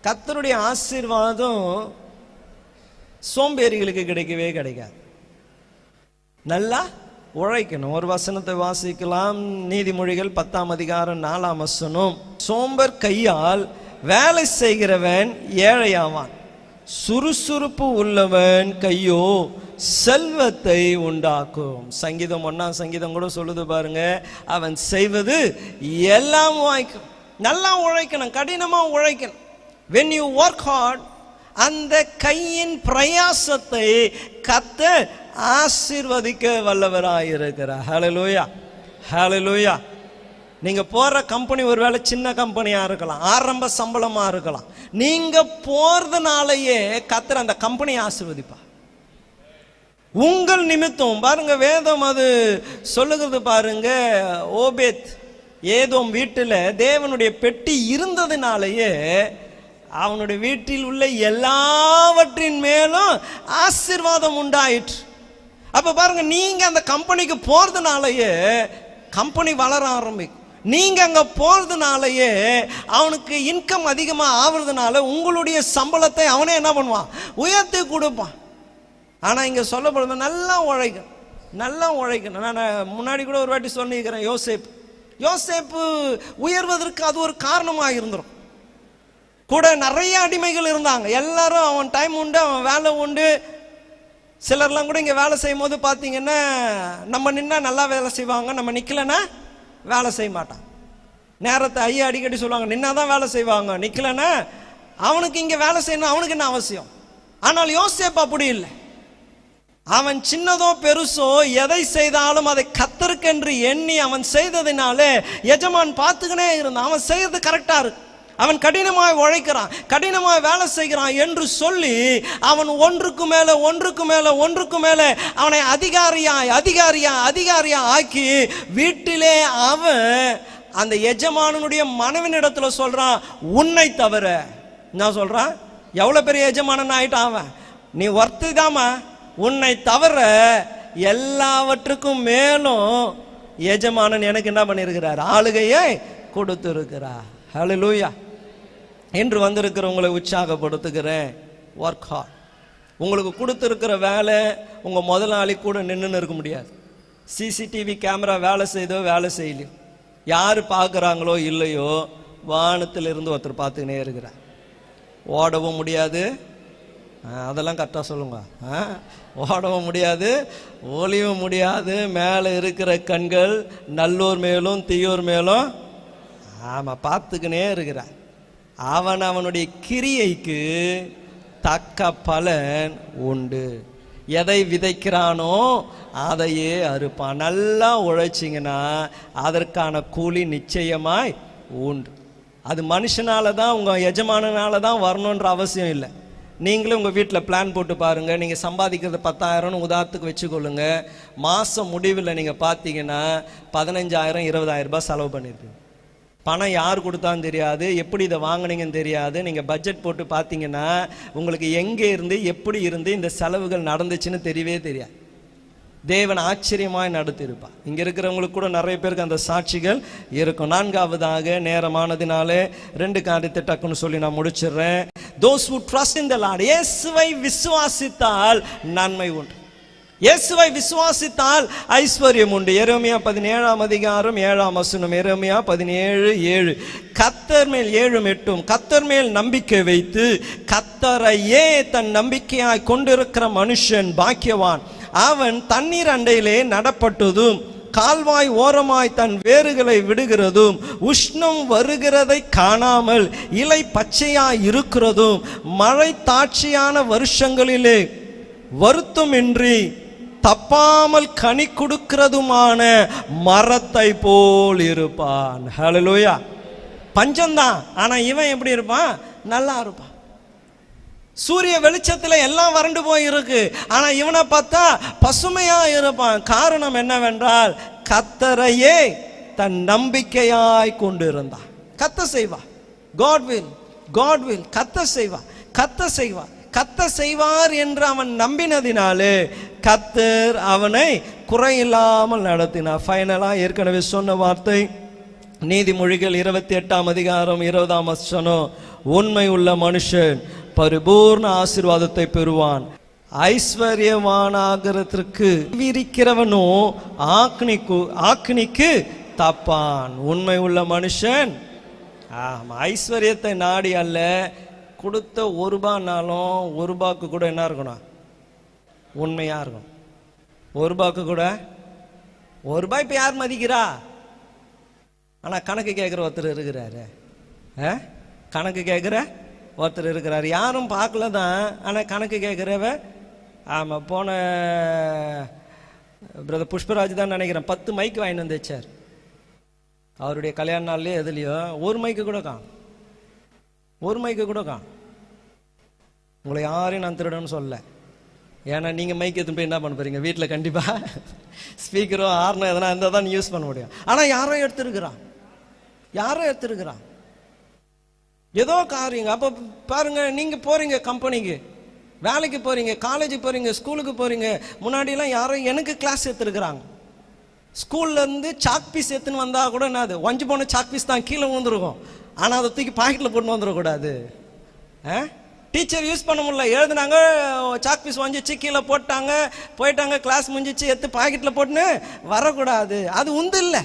கர்த்தருடைய ஆசீர்வாதம் சோம்பேறிகளுக்கு கிடைக்கவே கிடைக்காது. நல்லா உழைக்கணும். ஒரு வசனத்தை வாசிக்கலாம். நீதிமொழிகள் 10ஆம் அதிகாரம் 4ஆம் வசனம். சோம்பர் கையால் வேலை செய்கிறவன் ஏழையாவான், சுறுசுறுப்பு உள்ளவன் கையோ செல்வத்தை உண்டாக்கும். சங்கீதம் 1ஆம் சங்கீதம் கூட சொல்லுது பாருங்க, அவன் செய்வது எல்லாம் வாய்க்கும். நல்லா உழைக்கணும், கடினமா உழைக்கணும். when you work hard, அந்த கையின் பிரயாசத்தை கர்த்தர் ஆசீர்வதிக்க வல்லவராயிருக்கிறார். ஹல்லேலூயா, ஹல்லேலூயா. நீங்க போற கம்பெனி ஒருவேளை சின்ன கம்பெனியா இருக்கலாம், ஆரம்ப சம்பளமா இருக்கலாம். நீங்க போறதுனாலயே கர்த்தர் அந்த கம்பெனியை ஆசீர்வதிப்பா. உங்கள் நிமித்தம் பாருங்க, வேதம் அது சொல்லுகிறது பாருங்க. ஓபேத் ஏதோம் வீட்டில் தேவனுடைய பெட்டி இருந்ததுனாலேயே அவனுடைய வீட்டில் உள்ள எல்லாவற்றின் மேலும் ஆசீர்வாதம் உண்டாயிற்று. அப்ப பாருங்க, நீங்க அந்த கம்பெனிக்கு போறதுனாலயே கம்பெனி வளர ஆரம்பிக்கும். நீங்க அங்க போறதுனாலயே அவனுக்கு இன்கம் அதிகமா ஆகுறதுனால உங்களுடைய சம்பளத்தை அவனே என்ன பண்ணுவான்? உயர்த்தி கொடுப்பான். ஆனா இங்க சொல்லப்படுறது நல்லா உழைக்கணும், நல்லா உழைக்கணும். நான் முன்னாடி கூட ஒரு வாட்டி சொல்லிக்கிறேன். யோசேப்பு உயர்வதற்கு அது ஒரு காரணமாக இருந்துரும். கூட நிறைய அடிமைகள் இருந்தாங்க. எல்லாரும் அவன் டைம் உண்டு, அவன் வேலை உண்டு. சிலர்லாம் கூட இங்கே வேலை செய்யும் போது பார்த்தீங்கன்னா, நம்ம நின்னா நல்லா வேலை செய்வாங்க, நம்ம நிற்கலைன்னா வேலை செய்ய மாட்டான். நேரத்தை ஐயா அடிக்கடி சொல்லுவாங்க, நின்னாதான் வேலை செய்வாங்க, நிற்கலைன்னா அவனுக்கு இங்கே வேலை செய்யணும், அவனுக்கு என்ன அவசியம். ஆனால் யோசேப்பு அப்படி இல்லை. அவன் சின்னதோ பெருசோ எதை செய்தாலும் அதை கர்த்தருக்கென்று எண்ணி அவன் செய்ததினாலே எஜமான் பார்த்துக்கினே இருந்தான். அவன் செய்யறது கரெக்டா இருக்கு, அவன் கடினமாய் உழைக்கிறான், கடினமாய் வேலை செய்கிறான் என்று சொல்லி அவன் ஒன்றுக்கு மேல அவனை அதிகாரியா ஆக்கி வீட்டிலே அவன் அந்த எஜமானனுடைய மனைவினிடத்துல சொல்றான், உன்னை தவிர. நான் சொல்றான், எவ்வளவு பெரிய எஜமானன் ஆயிட்டான் அவன், நீ வர்த்திதாமா, உன்னை தவிர எல்லாவற்றுக்கும் மேலும் எஜமானன் எனக்கு என்ன பண்ணியிருக்கிறார்? ஆளுகையை கொடுத்திருக்கிறார். ஹல்லேலூயா. என்று வந்திருக்கிறவங்களை உற்சாகப்படுத்துகிறேன். Work hard. உங்களுக்கு கொடுத்துருக்கிற வேலை உங்கள் முதலாளி கூட நின்றுன்னு இருக்க முடியாது. சிசிடிவி கேமரா வேலை செய்தோ வேலை செய்யலையோ, யார் பார்க்குறாங்களோ இல்லையோ, வானத்திலிருந்து ஒருத்தர் பார்த்துக்கினே இருக்கிறார். ஓடவும் முடியாது, அதெல்லாம் கரெக்டாக சொல்லுங்க. ஓடவும் முடியாது, ஒளியவும் முடியாது. மேலே இருக்கிற கண்கள் நல்லோர் மேலும் தீயோர் மேலும் பார்த்துக்கினே இருக்கிறார். அவனுடைய கிரியைக்கு தக்க பலன் உண்டு. எதை விதைக்கிறானோ அதையே அறுப்பான். நல்லா உழைச்சிங்கன்னா அதற்கான கூலி நிச்சயமாய் உண்டு. அது மனுஷனால தான், உங்கள் எஜமானனால தான் வரணுன்ற அவசியம் இல்லை. நீங்களும் உங்கள் வீட்டில் பிளான் போட்டு பாருங்கள். நீங்கள் சம்பாதிக்கிறது 10,000 உதாரணத்துக்கு வச்சுக்கொள்ளுங்க. மாதம் முடிவில் நீங்கள் பார்த்தீங்கன்னா 15,000 20,000 ரூபாய் செலவு பண்ணியிருக்கீங்க. பணம் யார் கொடுத்தான்னு தெரியாது, எப்படி இதை வாங்கினீங்கன்னு தெரியாது. நீங்கள் பட்ஜெட் போட்டு பார்த்தீங்கன்னா உங்களுக்கு எங்கே இருந்து எப்படி இருந்து இந்த செலவுகள் நடந்துச்சுன்னு தெரியவே தெரியாது. தேவன் ஆச்சரியமாய் நடத்தியிருப்பார். இங்கே இருக்கிறவங்களுக்கு கூட நிறைய பேருக்கு அந்த சாட்சிகள் இருக்கும். 4வதாக, நேரமானதினாலே 2 காரியத்தை டக்குன்னு சொல்லி நான் முடிச்சிடுறேன். Those who trust in the Lord, இயேசுவை விசுவாசித்தால் நன்மை உண்டு. இயேசுவை விசுவாசித்தால் ஐஸ்வர்யம் உண்டு. எரேமியா 17:7 எரேமியா 17:7. கர்த்தர் மேல் 7:8 கர்த்தர் மேல் நம்பிக்கை வைத்து கர்த்தரையே தன் நம்பிக்கையாய் கொண்டிருக்கிற மனுஷன் பாக்கியவான். அவன் தண்ணீர் அண்டையிலே நடப்பட்டதும் கால்வாய் ஓரமாய் தன் வேறுகளை விடுகிறதும் உஷ்ணம் வருகிறதை காணாமல் இலை பச்சையாய் இருக்கிறதும் மழை தாட்சியான வருஷங்களிலே வருத்தமின்றி தப்பாமல் கனி கொடுக்கிறதுமான மரத்தை போல் இருப்பான். ஹல்லேலூயா. பஞ்சம்தான், ஆனா இவன் எப்படி இருப்பான்? நல்லா இருப்பான். சூரிய வெளிச்சத்தில் எல்லாம் வறண்டு போய் இருக்கு, ஆனா இவனை பார்த்தா பசுமையா இருப்பான். காரணம் என்னவென்றால் கர்த்தரையே தன் நம்பிக்கையாய் கொண்டு இருந்தான். கர்த்தர் செய்வா. காட் வில் கர்த்தர் செய்வா. கர்த்தர் செய்வார் என்று அவன் நம்பினதினாலே கர்த்தர் அவனை குறையில்லாமல் நடத்தினார். ஃபைனலா ஏற்கனவே சொன்ன வார்த்தை, நீதிமொழிகள் 28:20 உண்மை உள்ள மனுஷன் பரிபூர்ண ஆசீர்வாதத்தை பெறுவான். ஐஸ்வர்யவானாகிறதுக்கு விரிக்கிறவனோ ஆக்னிக்கு தப்பான். உண்மை உள்ள மனுஷன் ஐஸ்வர்யத்தை நாடி அல்ல, கொடுத்த ₹1 ₹1 கூட என்ன இருக்கணும்? உண்மையா இருக்கணும். ₹1 கூட ₹1 இப்ப யார் மதிக்கிறா? ஆனா கணக்கு கேட்கிற ஒருத்தர் இருக்கிறாரு. கணக்கு கேட்கிற ஒருத்தர் இருக்கிறார். யாரும் பார்க்கல தான், ஆனா கணக்கு கேட்கிறவ. ஆமா, போன பிரதர் புஷ்பராஜ் தான் நினைக்கிறேன் 10 மைக்கு வாங்கிட்டு வந்து வச்சார். அவருடைய கல்யாண நாள்லயே எதுலையோ ஒரு மைக்கு கூட காணும். உங்களை யாரையும் நான் திருடன்னு சொல்ல. ஏன்னா நீங்கள் மைக் எடுத்துன்னு போய் என்ன பண்ண போறீங்க? வீட்டில் கண்டிப்பாக ஸ்பீக்கரோ ஆர்னோ எதனா இருந்தால் தான் யூஸ் பண்ண முடியும். ஆனால் யாரோ எடுத்துருக்கிறான். ஏதோ காரியங்க. அப்போ பாருங்க, நீங்கள் போறீங்க கம்பெனிக்கு, வேலைக்கு போறீங்க, காலேஜுக்கு போறீங்க, ஸ்கூலுக்கு போறீங்க. முன்னாடிலாம் யாரோ எனக்கு கிளாஸ் எடுத்துருக்குறாங்க. ஸ்கூல்லேருந்து சாக் பீஸ் எடுத்துன்னு வந்தால் கூட என்னது, வஞ்சி போன சாக் பீஸ் தான் கீழே விழுந்துருக்கும். ஆனால் அதை தூக்கி பாக்கெட்டில் போட்டு வந்துடக்கூடாது. டீச்சர் யூஸ் பண்ண முடியல, எழுதுனாங்க, சாக் பீஸ் வஞ்சிச்சு கீழே போட்டாங்க, போயிட்டாங்க, கிளாஸ் முடிஞ்சிச்சு, எடுத்து பாக்கெட்டில் போட்டுன்னு வரக்கூடாது. அது உந்து இல்லை.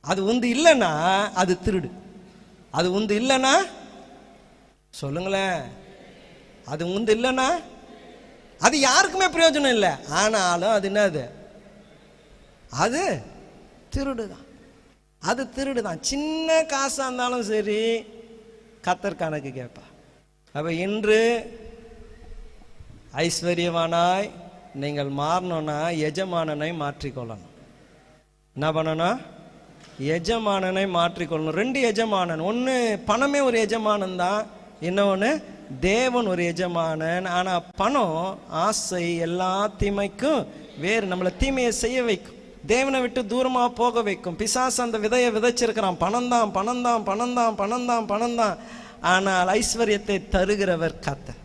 அது உந்து இல்லைன்னா அது திருடு. அது உந்து இல்லைன்னா சொல்லுங்களேன், அது உந்து இல்லைன்னா அது யாருக்குமே பிரயோஜனம் இல்லை. ஆனாலும் அது என்னது? அது திருடுதான். அது திருடுதான். சின்ன காசாக இருந்தாலும் சரி கர்த்தர் கணக்கு கேட்பா. அப்போ இன்று ஐஸ்வர்யவானாய் நீங்கள் மாறணும்னா எஜமானனை மாற்றிக்கொள்ளணும். என்ன பண்ணணும்? எஜமானனை மாற்றிக்கொள்ளணும். 2 எஜமானன். ஒன்று பணமே ஒரு எஜமானன் தான், இன்னொன்று தேவன் ஒரு எஜமானன். ஆனால் பணம் ஆசை எல்லா தீமைக்கும் வேறு, நம்மளை தீமையை செய்ய வைக்கும், தேவனை விட்டு தூரமாக போக வைக்கும். பிசாசு அந்த விதையை விதைச்சிருக்கிறான். பணம் தான். ஆனால் ஐஸ்வர்யத்தை தருகிறவர் கர்த்தர்.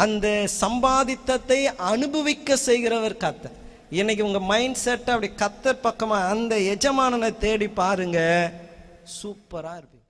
அந்த சம்பாதித்தத்தை அனுபவிக்க செய்கிறவர் கர்த்தர். இன்னைக்கு உங்க மைண்ட் செட்டை அப்படி கர்த்தர் பக்கமா அந்த எஜமானனை தேடி பாருங்க. சூப்பரா இருப்பீங்க.